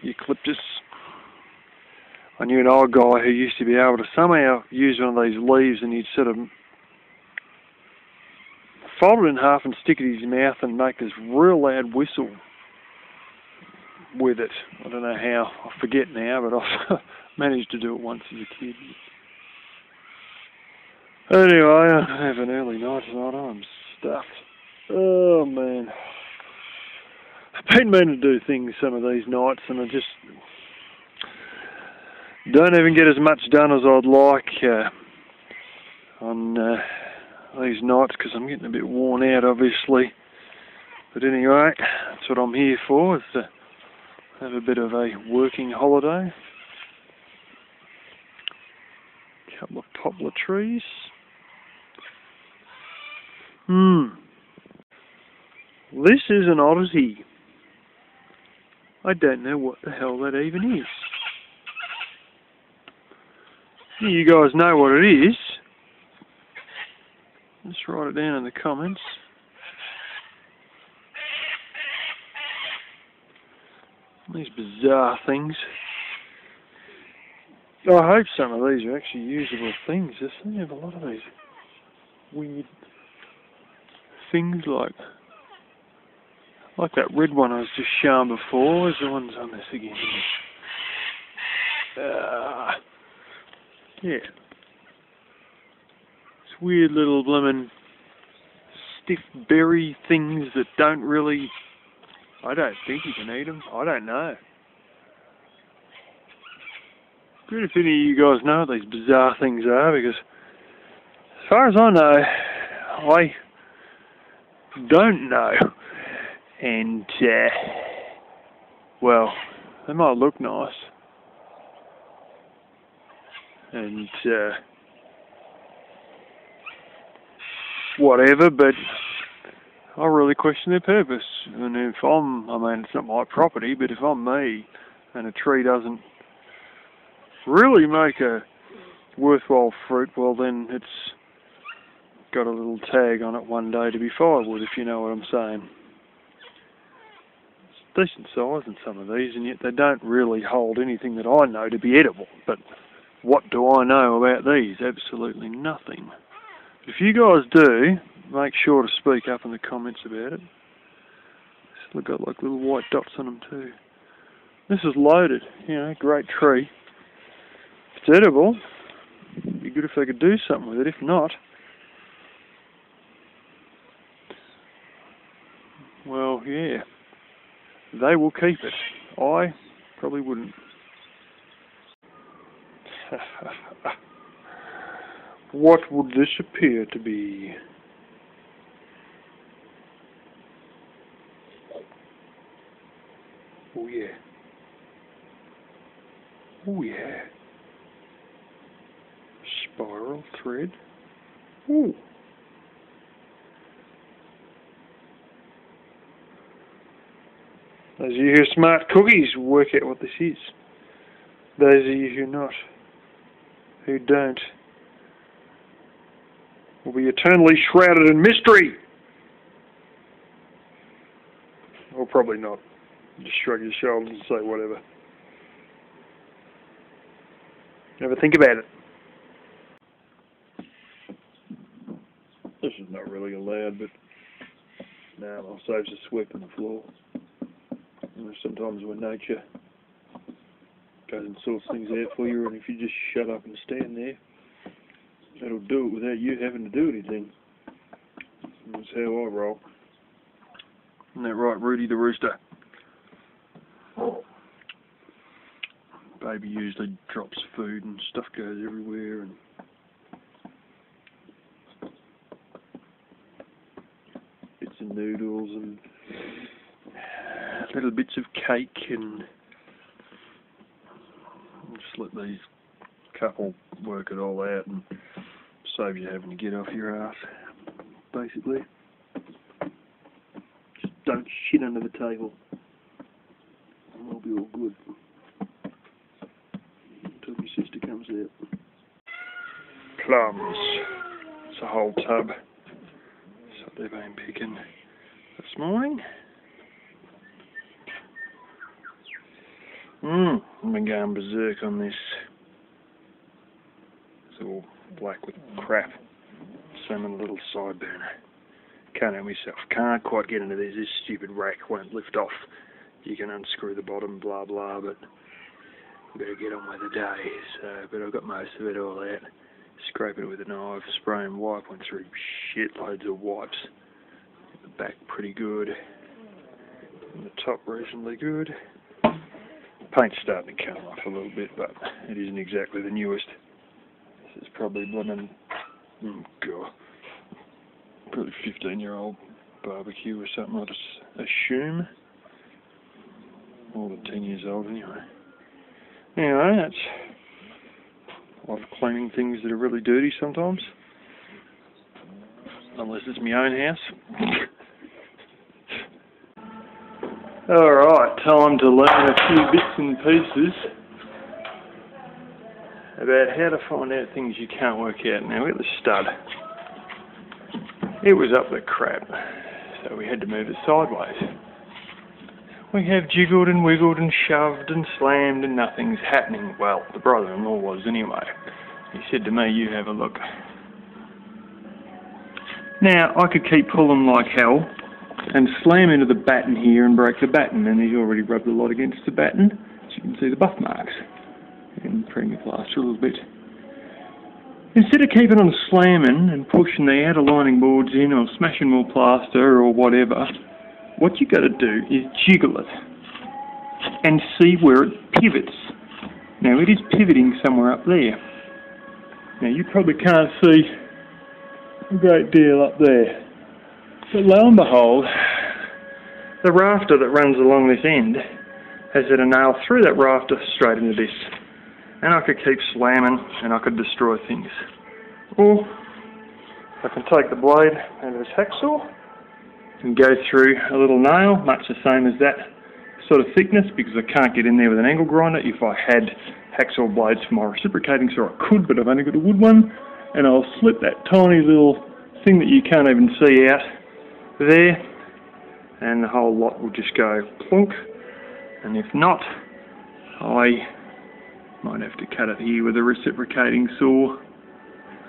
eucalyptus. I knew an old guy who used to be able to somehow use one of these leaves, and he'd sort of fold it in half and stick it in his mouth and make this real loud whistle with it. I don't know how, I forget now, but I've managed to do it once as a kid. Anyway, I have an early night tonight. I'm stuffed. Oh man. I've been meaning to do things some of these nights, and I just don't even get as much done as I'd like on these nights, because I'm getting a bit worn out, obviously. But anyway, that's what I'm here for, is to have a bit of a working holiday. A couple of poplar trees. This is an oddity. I don't know what the hell that even is. You guys know what it is. Let's write it down in the comments. These bizarre things. I hope some of these are actually usable things. There's seem to have a lot of these weird things like that red one I was just showing before. Where's the ones on this again? Yeah. It's weird little blooming stiff berry things that don't really... I don't think you can eat them. I don't know. Good if any of you guys know what these bizarre things are, because as far as I know, I don't know. And, well, they might look nice. And, whatever, but I really question their purpose. And if it's not my property, but if I'm me and a tree doesn't really make a worthwhile fruit, well then it's got a little tag on it one day to be firewood, if you know what I'm saying. It's decent size in some of these, and yet they don't really hold anything that I know to be edible. But what do I know about these? Absolutely nothing. If you guys do, make sure to speak up in the comments about it. It's got like little white dots on them too. This is loaded, great tree. If it's edible, it'd be good if they could do something with it. If not, well, yeah, they will keep it. I probably wouldn't. What would this appear to be? Oh yeah. Oh yeah. Spiral thread. Ooh. Those of you who are smart cookies will work out what this is. Those of you who don't, will be eternally shrouded in mystery. Or probably not. Just shrug your shoulders and say whatever. Never think about it. This is not really allowed, but no, I'll save the sweeping the floor. You know, sometimes when nature goes and sorts things out for you, and if you just shut up and stand there, that'll do it without you having to do anything. That's how I roll. Isn't that right, Rudy the rooster? Baby usually drops food and stuff goes everywhere, and bits of noodles and little bits of cake, and just let these couple work it all out and save you having to get off your ass, basically. Just don't shit under the table and we'll be all good until your sister comes out. Plums. It's a whole tub. That's what they've been picking this morning. I've been going berserk on this. It's all black with crap. Salmon, a little sideburner. Can't help myself. Can't quite get into this. This stupid rack won't lift off. You can unscrew the bottom, blah blah, but better get on with the day. So, but I've got most of it all out. Scraping it with a knife, spraying wipe. Went through shitloads of wipes. The back pretty good. And the top reasonably good. Paint's starting to come off a little bit, but it isn't exactly the newest. This is probably blooming, God, probably 15-year-old barbecue or something, I'd assume. More than 10 years old anyway. Anyway, that's a lot of cleaning things that are really dirty sometimes. Unless it's my own house. Alright, time to learn a few bits and pieces about how to find out things you can't work out. Now, we got the stud. It was up the crap, so we had to move it sideways. We have jiggled and wiggled and shoved and slammed and nothing's happening. Well, the brother-in-law was anyway. He said to me, you have a look. Now, I could keep pulling like hell and slam into the batten here and break the batten, and he's already rubbed a lot against the batten, so you can see the buff marks, and preening the plaster a little bit. Instead of keeping on slamming and pushing the outer lining boards in or smashing more plaster or whatever, what you got to do is jiggle it and see where it pivots. Now it is pivoting somewhere up there. Now you probably can't see a great deal up there. But lo and behold, the rafter that runs along this end has had a nail through that rafter straight into this. And I could keep slamming and I could destroy things. Or I can take the blade out of this hacksaw and go through a little nail, much the same as that sort of thickness, because I can't get in there with an angle grinder. If I had hacksaw blades for my reciprocating saw, I could, but I've only got a wood one. And I'll slip that tiny little thing that you can't even see out there, and the whole lot will just go plonk. And if not, I might have to cut it here with a reciprocating saw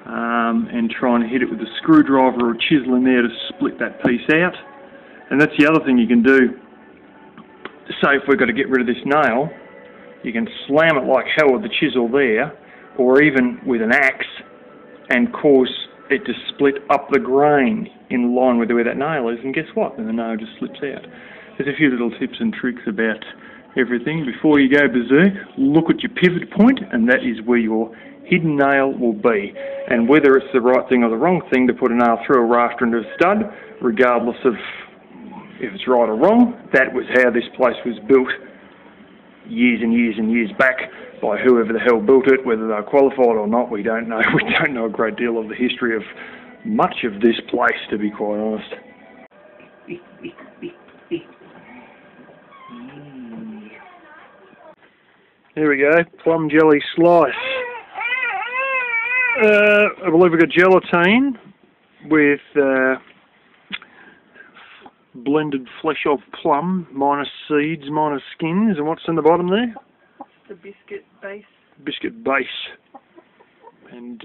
and try and hit it with a screwdriver or chisel in there to split that piece out. And that's the other thing you can do. Say if we've got to get rid of this nail, you can slam it like hell with the chisel there, or even with an axe, and cause it to split up the grain in line with where that nail is, and guess what? Then the nail just slips out. There's a few little tips and tricks about everything. Before you go berserk, look at your pivot point, and that is where your hidden nail will be. And whether it's the right thing or the wrong thing to put a nail through a rafter into a stud, regardless of if it's right or wrong, that was how this place was built years and years and years back by whoever the hell built it. Whether they're qualified or not, we don't know. We don't know a great deal of the history of much of this place, to be quite honest. There we go, plum jelly slice. I believe we've got gelatine with blended flesh of plum, minus seeds, minus skins, and what's in the bottom there? The biscuit base. Biscuit base. And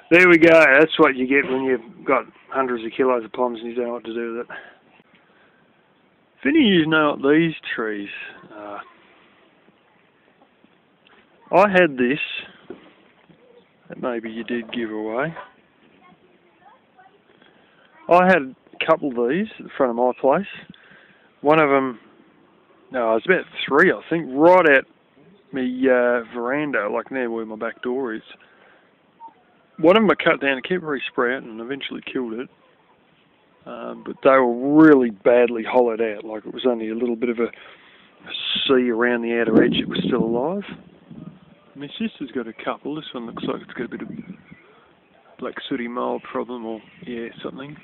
there we go, that's what you get when you've got hundreds of kilos of plums and you don't know what to do with it. If any of you know what these trees are, I had this, that maybe you did give away. I had a couple of these at the front of my place. One of them, no, it was about 3 I think, right at me veranda, like near where my back door is. One of them I cut down, it kept re-sprouting and eventually killed it. But they were really badly hollowed out, like it was only a little bit of a C around the outer edge that was still alive. My sister's got a couple. This one looks like it's got a bit of black sooty mould problem or, yeah, something.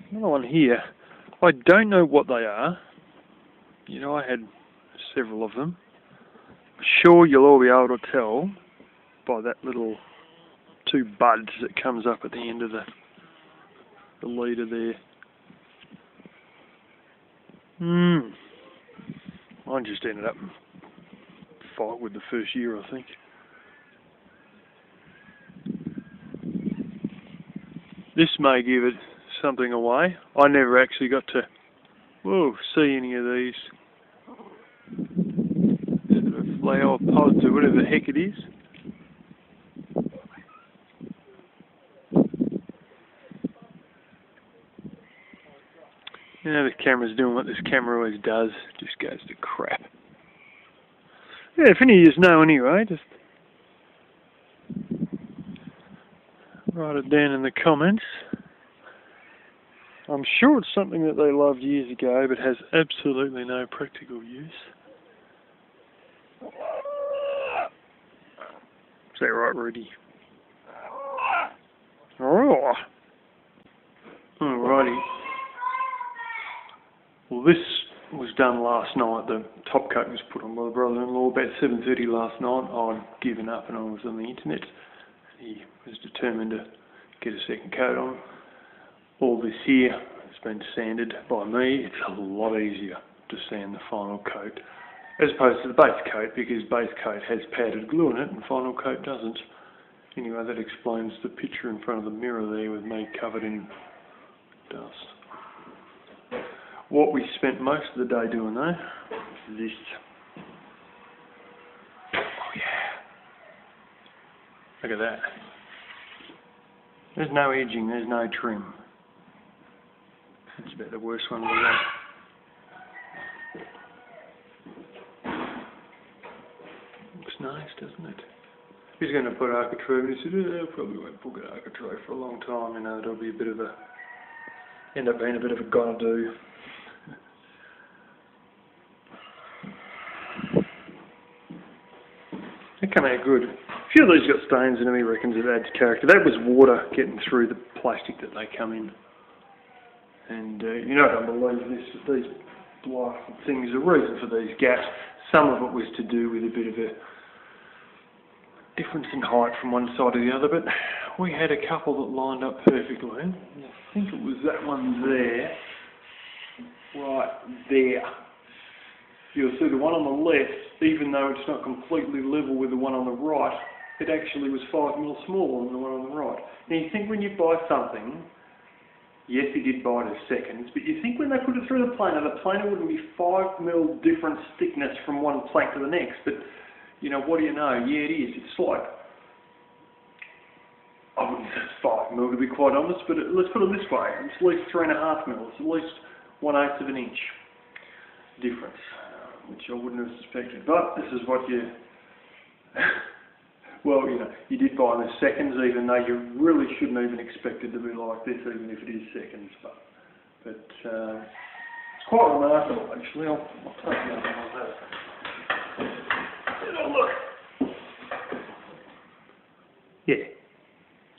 Another one here. I don't know what they are. You know, I had several of them. I'm sure you'll all be able to tell by that little 2 buds that comes up at the end of the leader there. I just ended up fight with the first year, I think. This may give it something away. I never actually got to see any of these sort of flower pods or whatever the heck it is. You know, the camera's doing what this camera always does, just goes to crap. Yeah, if any of you know anyway, just write it down in the comments. I'm sure it's something that they loved years ago, but has absolutely no practical use. Is that right, Rudy? Oh. Alrighty. Well, this was done last night. The top coat was put on by the brother-in-law about 7:30 last night. I'd given up and I was on the internet. He was determined to get a second coat on. All this here has been sanded by me. It's a lot easier to sand the final coat as opposed to the base coat, because base coat has powdered glue in it and final coat doesn't. Anyway, that explains the picture in front of the mirror there with me covered in dust. What we spent most of the day doing though is this. Oh yeah. Look at that. There's no edging, there's no trim. That's about the worst one we've got. Looks nice, doesn't it? He's going to put architrave, and he said, I probably won't put architrave for a long time, you know, it'll be a bit of a, end up being a bit of a gotta do. They come out good. A few of these got stains in them, he reckons it adds character. That was water getting through the plastic that they come in. And you know, I don't believe this, but these blasted things, the reason for these gaps, some of it was to do with a bit of a difference in height from one side to the other, but we had a couple that lined up perfectly. And I think it was that one there, right there. You'll see the one on the left, even though it's not completely level with the one on the right, it actually was 5 mil smaller than the one on the right. Now you think when you buy something, yes, he did buy it as seconds, but you think when they put it through the planer wouldn't be 5 mil difference thickness from one plank to the next, but you know, what do you know? Yeah, it is. It's like, I wouldn't say it's 5 mil to be quite honest, but let's put it this way, it's at least 3.5 mil, it's at least 1/8 of an inch difference, which I wouldn't have suspected, but this is what you, well, you know, you did buy them as seconds, even though you really shouldn't even expect it to be like this, even if it is seconds, but quite remarkable actually. I'll take you up on that. Oh, look. Yeah.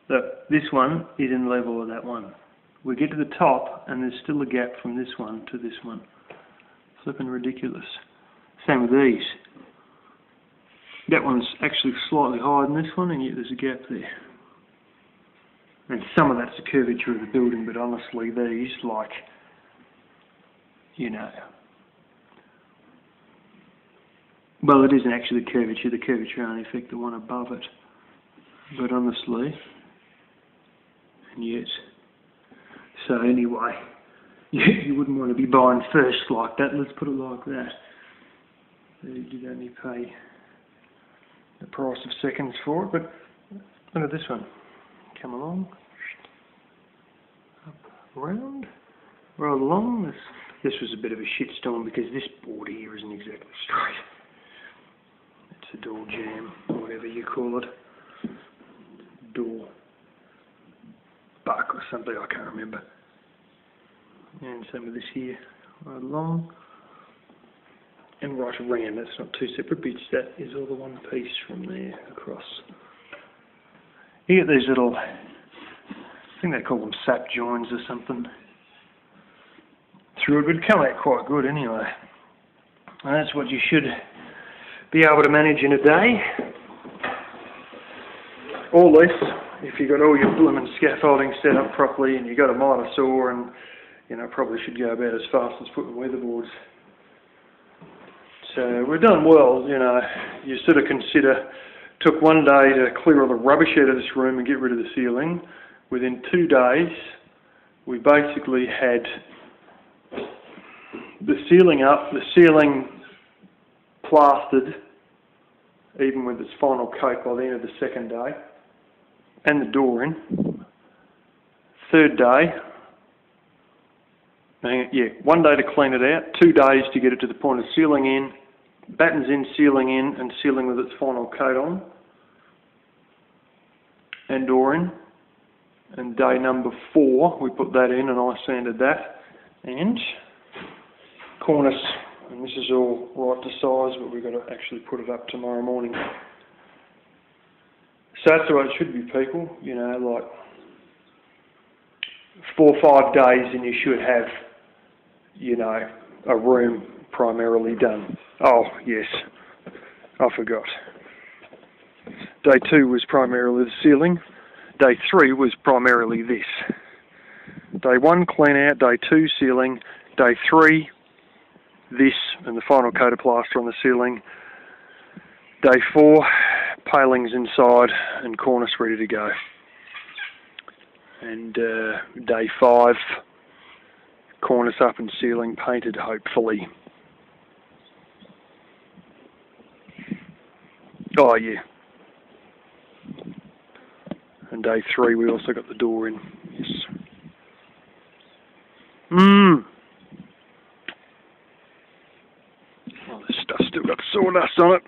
Look, this one is in level with that one. We get to the top and there's still a gap from this one to this one. Flipping ridiculous. Same with these. That one's actually slightly higher than this one, and yet there's a gap there. And some of that's the curvature of the building, but honestly these, like, you know, well, it isn't actually the curvature only affects the one above it. But honestly, and yet, so anyway, you wouldn't want to be buying first like that, let's put it like that. You'd only pay the price of seconds for it, but look at this one. Come along, up, around, right along. This was a bit of a shitstorm because this board here isn't exactly straight. It's a door jam, or whatever you call it. Door buck or something, I can't remember. And same with this here, right along. And right around, that's not two separate bits, that is all the one piece from there across. You get these little, I think they call them sap joins or something, through it, but it come out quite good anyway. And that's what you should be able to manage in a day. Or less, if you've got all your blooming scaffolding set up properly and you've got a miter saw and, you know, probably should go about as fast as putting weatherboards. So we're done well, you know. You sort of consider, took one day to clear all the rubbish out of this room and get rid of the ceiling. Within 2 days, we basically had the ceiling up, the ceiling plastered, even with its final coat by the end of the second day, and the door in. Third day, 1 day to clean it out, 2 days to get it to the point of sealing in, battens in, sealing in, and sealing with its final coat on, and door in. And day number 4, we put that in and I sanded that, and cornice, and this is all right to size, but we've got to actually put it up tomorrow morning. So that's the way it should be, people, you know, like 4 or 5 days and you should have, you know, a room primarily done. Oh, yes, I forgot. Day 2 was primarily the ceiling. Day 3 was primarily this. Day 1, clean out. Day 2, ceiling. Day 3, this and the final coat of plaster on the ceiling. Day 4, palings inside and cornice ready to go. And day 5, cornice up and ceiling painted, hopefully. Oh yeah. And day 3 we also got the door in. Yes. Oh, this stuff's still got sawdust on it.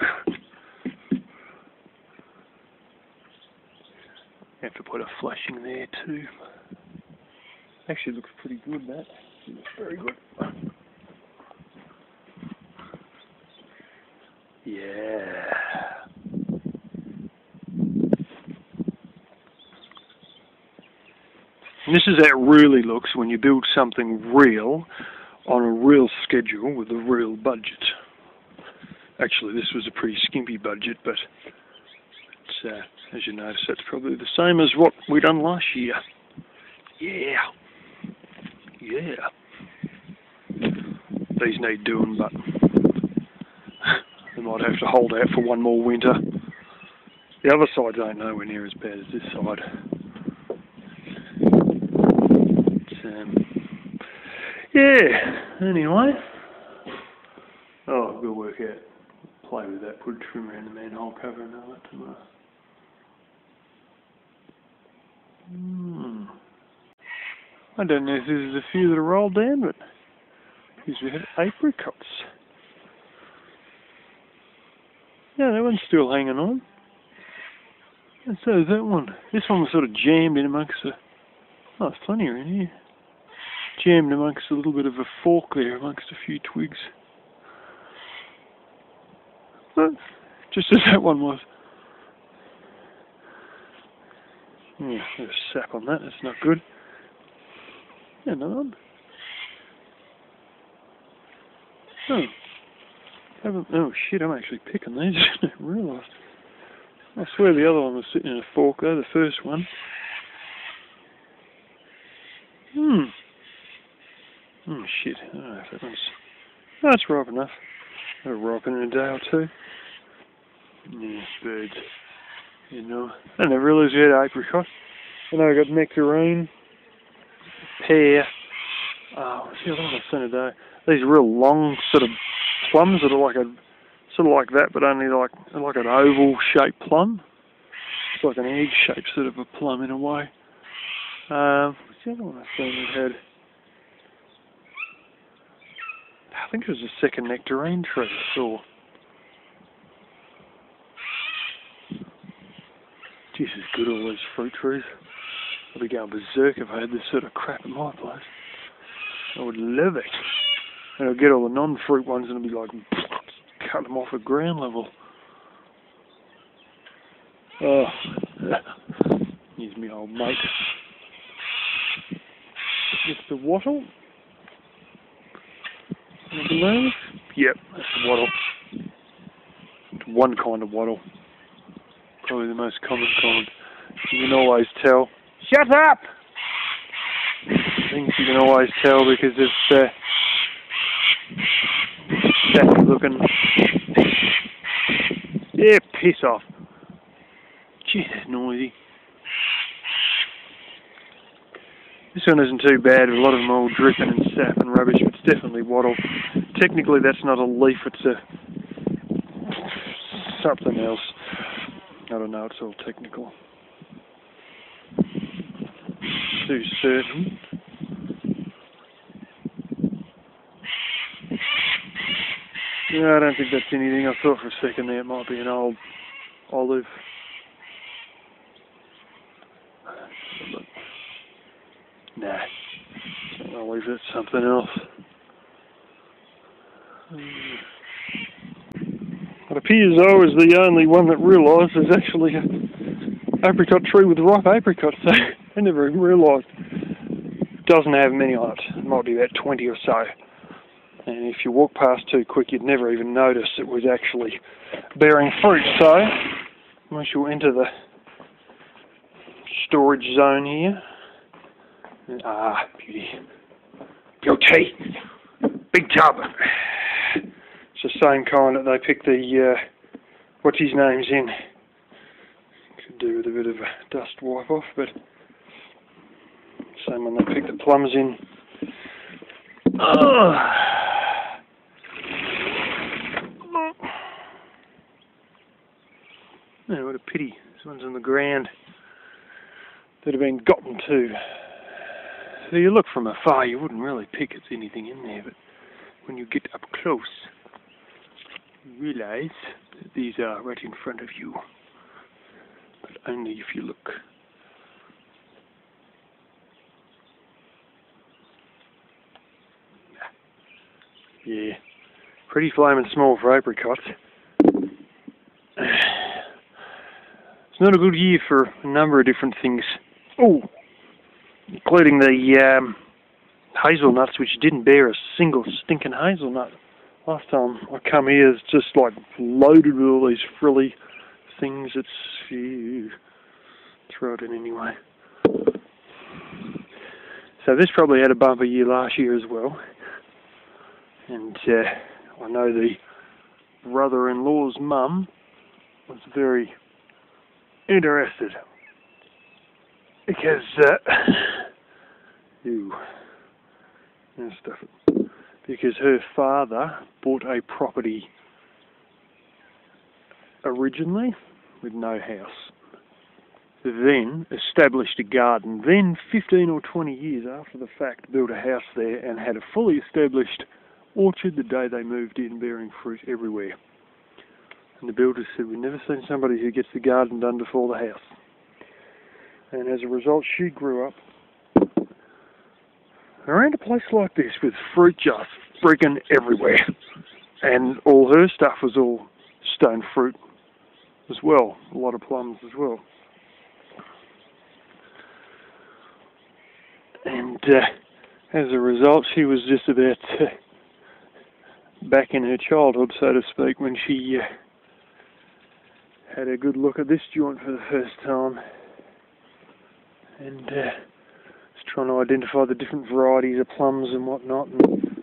Have to put a flashing there too. Actually looks pretty good, that. It looks very good. Yeah. And this is how it really looks when you build something real on a real schedule with a real budget. Actually, this was a pretty skimpy budget, but it's, as you notice, that's probably the same as what we done last year. Yeah. Yeah. These need doing, but they might have to hold out for one more winter. The other sides ain't nowhere near as bad as this side. Yeah, anyway. Oh, we'll work out, play with that, put a trim around the manhole cover and all that tomorrow. I don't know if there's a few that are rolled down, but because we have apricots. Yeah, that one's still hanging on. And so is that one. This one was sort of jammed in amongst the... Oh, there's plenty in here. jammed amongst a little bit of a fork there, amongst a few twigs. But just as that one was. Yeah, there's sap on that, that's not good. Yeah, another one. Oh shit, I'm actually picking these. I didn't realise. I swear the other one was sitting in a fork though, the first one. Oh shit, I don't know if that one's... That's ripe enough. That'll ripen in a day or two. Yeah, birds. You know. I never realised we had apricot. I know I got nectarine, pear. What's the other one I've seen today? These real long sort of plums that are like a sort of like that, but only like an oval shaped plum. It's like an egg shaped sort of a plum in a way. What's the other one I've seen we had? I think it was the second nectarine tree I saw. Jeez, it's good, all those fruit trees. I'd be going berserk if I had this sort of crap at my place. I would love it. And I'd get all the non-fruit ones and it'd be like, cut them off at ground level. Oh, here's me old mate. It's the wattle. I believe. Yep, that's the wattle. It's one kind of wattle. Probably the most common kind. You can always tell. Shut up! Things you can always tell because it's sassy looking. Yeah, piss off. Gee, that's noisy. This one isn't too bad. A lot of them are all dripping and sap and rubbish, but it's definitely wattle. Technically, that's not a leaf. It's a something else. I don't know. It's all technical. Too certain. No, I don't think that's anything. I thought for a second there it might be an old olive. Nah, I'll leave it something else. It appears though is the only one that realised there's actually an apricot tree with ripe apricots. So I never even realised. It doesn't have many on it. It might be about 20 or so. And if you walk past too quick, you'd never even notice it was actually bearing fruit. So once you enter the storage zone here. Beauty. Beauty! Big tub! It's the same kind that they pick the, what's his name's in. Could do with a bit of a dust wipe off, but same one they pick the plums in. Oh, what a pity. This one's on the ground. That have been gotten to. So you look from afar, you wouldn't really pick it's anything in there, but when you get up close, you realise that these are right in front of you. But only if you look. Yeah, pretty flaming small for apricots. It's not a good year for a number of different things. Oh! Including the hazelnuts, which didn't bear a single stinking hazelnut. Last time I come here, it's just like loaded with all these frilly things. It's... throw it in anyway. So this probably had a bumper year last year as well. And I know the brother-in-law's mum was very interested. Because, because her father bought a property originally with no house, then established a garden, then 15 or 20 years after the fact built a house there and had a fully established orchard the day they moved in, bearing fruit everywhere. And the builders said, we've never seen somebody who gets the garden done before the house. And as a result, she grew up Around a place like this with fruit just freaking everywhere. And all her stuff was all stone fruit as well. A lot of plums as well. And as a result, she was just about back in her childhood, so to speak, when she had a good look at this joint for the first time. And was trying to identify the different varieties of plums and whatnot. And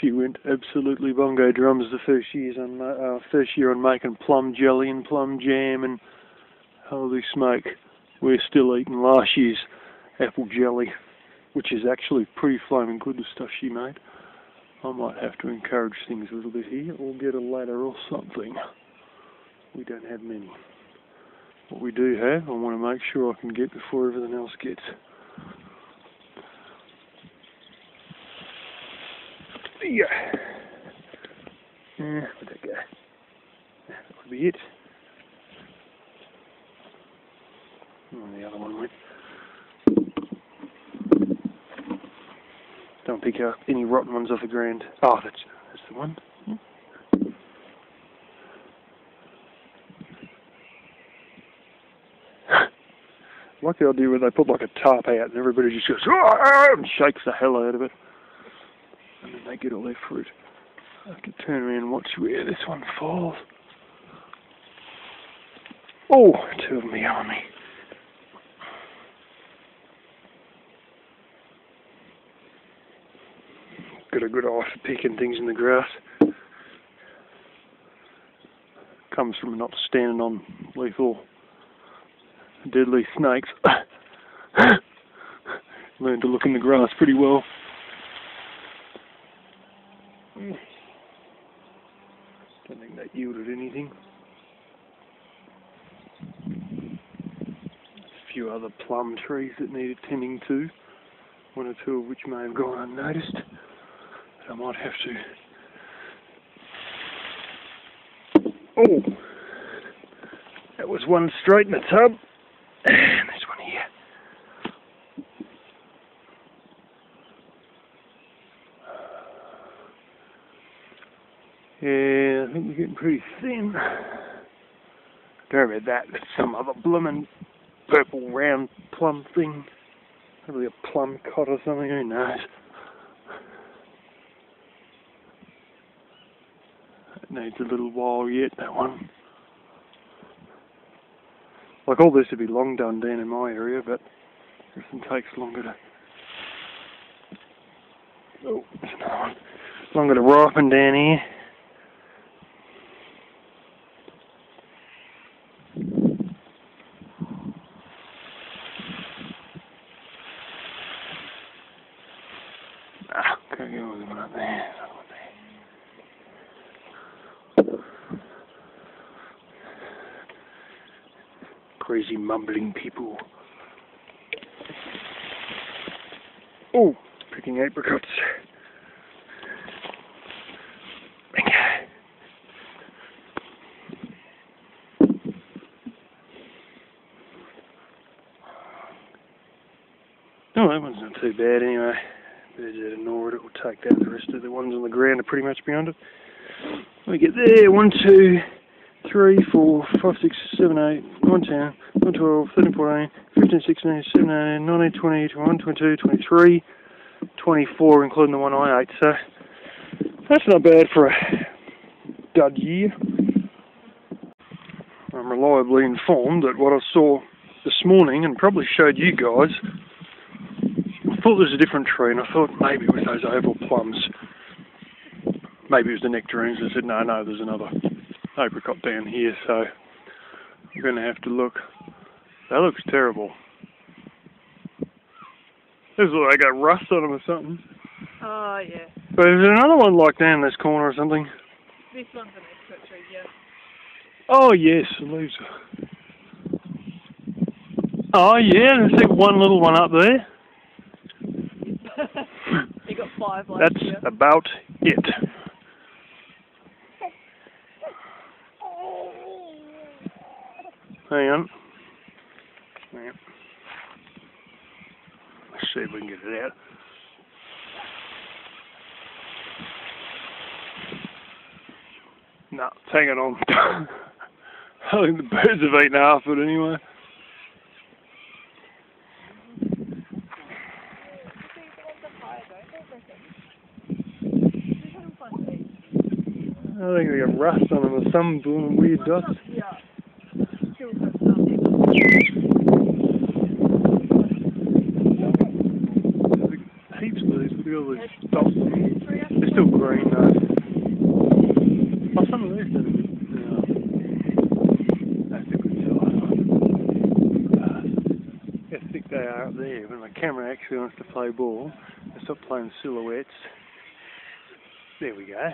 she went absolutely bongo drums the first year on making plum jelly and plum jam, and holy smoke, we're still eating last year's apple jelly, which is actually pretty flaming good, the stuff she made. I might have to encourage things a little bit here, or get a ladder or something. We don't have many. What we do have, I want to make sure I can get before everything else gets. Yeah. Where'd that go? That would be it. Oh, the other one went. Don't pick up any rotten ones off the ground. Oh, that's the one. I like the idea where they put like a tarp out and everybody just goes and shakes the hell out of it. And then they get all their fruit. I can turn around and watch where this one falls. Oh, two of them behind me. Got a good eye for picking things in the grass. Comes from not standing on lethal, deadly snakes. Learned to look in the grass pretty well. Don't think that yielded anything. A few other plum trees that needed tending to, one or two of which may have gone unnoticed. But I might have to. Oh, that was one straight in the tub, and this one here. Yeah, I think we're getting pretty thin. Don't worry about that. That's some other blooming purple round plum thing. Probably a plum cod or something, who knows. It needs a little while yet, that one. Like all this would be long done down in my area, but everything takes longer to... Oh, there's another one. Longer to ripen down here. Can't get all the one up there. Crazy mumbling people. Oh, picking apricots. Oh, that one's not too bad anyway. Birds out of Norwood, it will take that. The rest of the ones on the ground are pretty much beyond it. Let me get there. 1, 2, 3, 4, 5, 6, 7, 8, 9, 10, 11, 12, 13, 14, 15, 16, 17, 18, 19, 20, 21, 22, 23, 24, including the one I ate. So that's not bad for a dud year. I'm reliably informed that what I saw this morning, and probably showed you guys, I thought there was a different tree, and I thought maybe it was those oval plums. Maybe it was the nectarines. I said, no, there's another apricot down here, so I'm going to have to look. That looks terrible. Looks like they got rust on them or something. Oh, yeah. But is there another one like down in this corner or something? This one's an apricot tree, yeah. Oh, yes, the leaves are... Oh, yeah, there's like one little one up there. You got 5 left. That's about it. Hang on. Let's see if we can get it out. No, it's hanging on. I think the birds have eaten half of it anyway. I think they got rust on them or some weird dots. Yeah. Heaps of these, look at all these dots. They're still green though. Oh, some of these are that's a good size. How thick they are up there. When my camera actually wants to play ball, I stop playing silhouettes. There we go.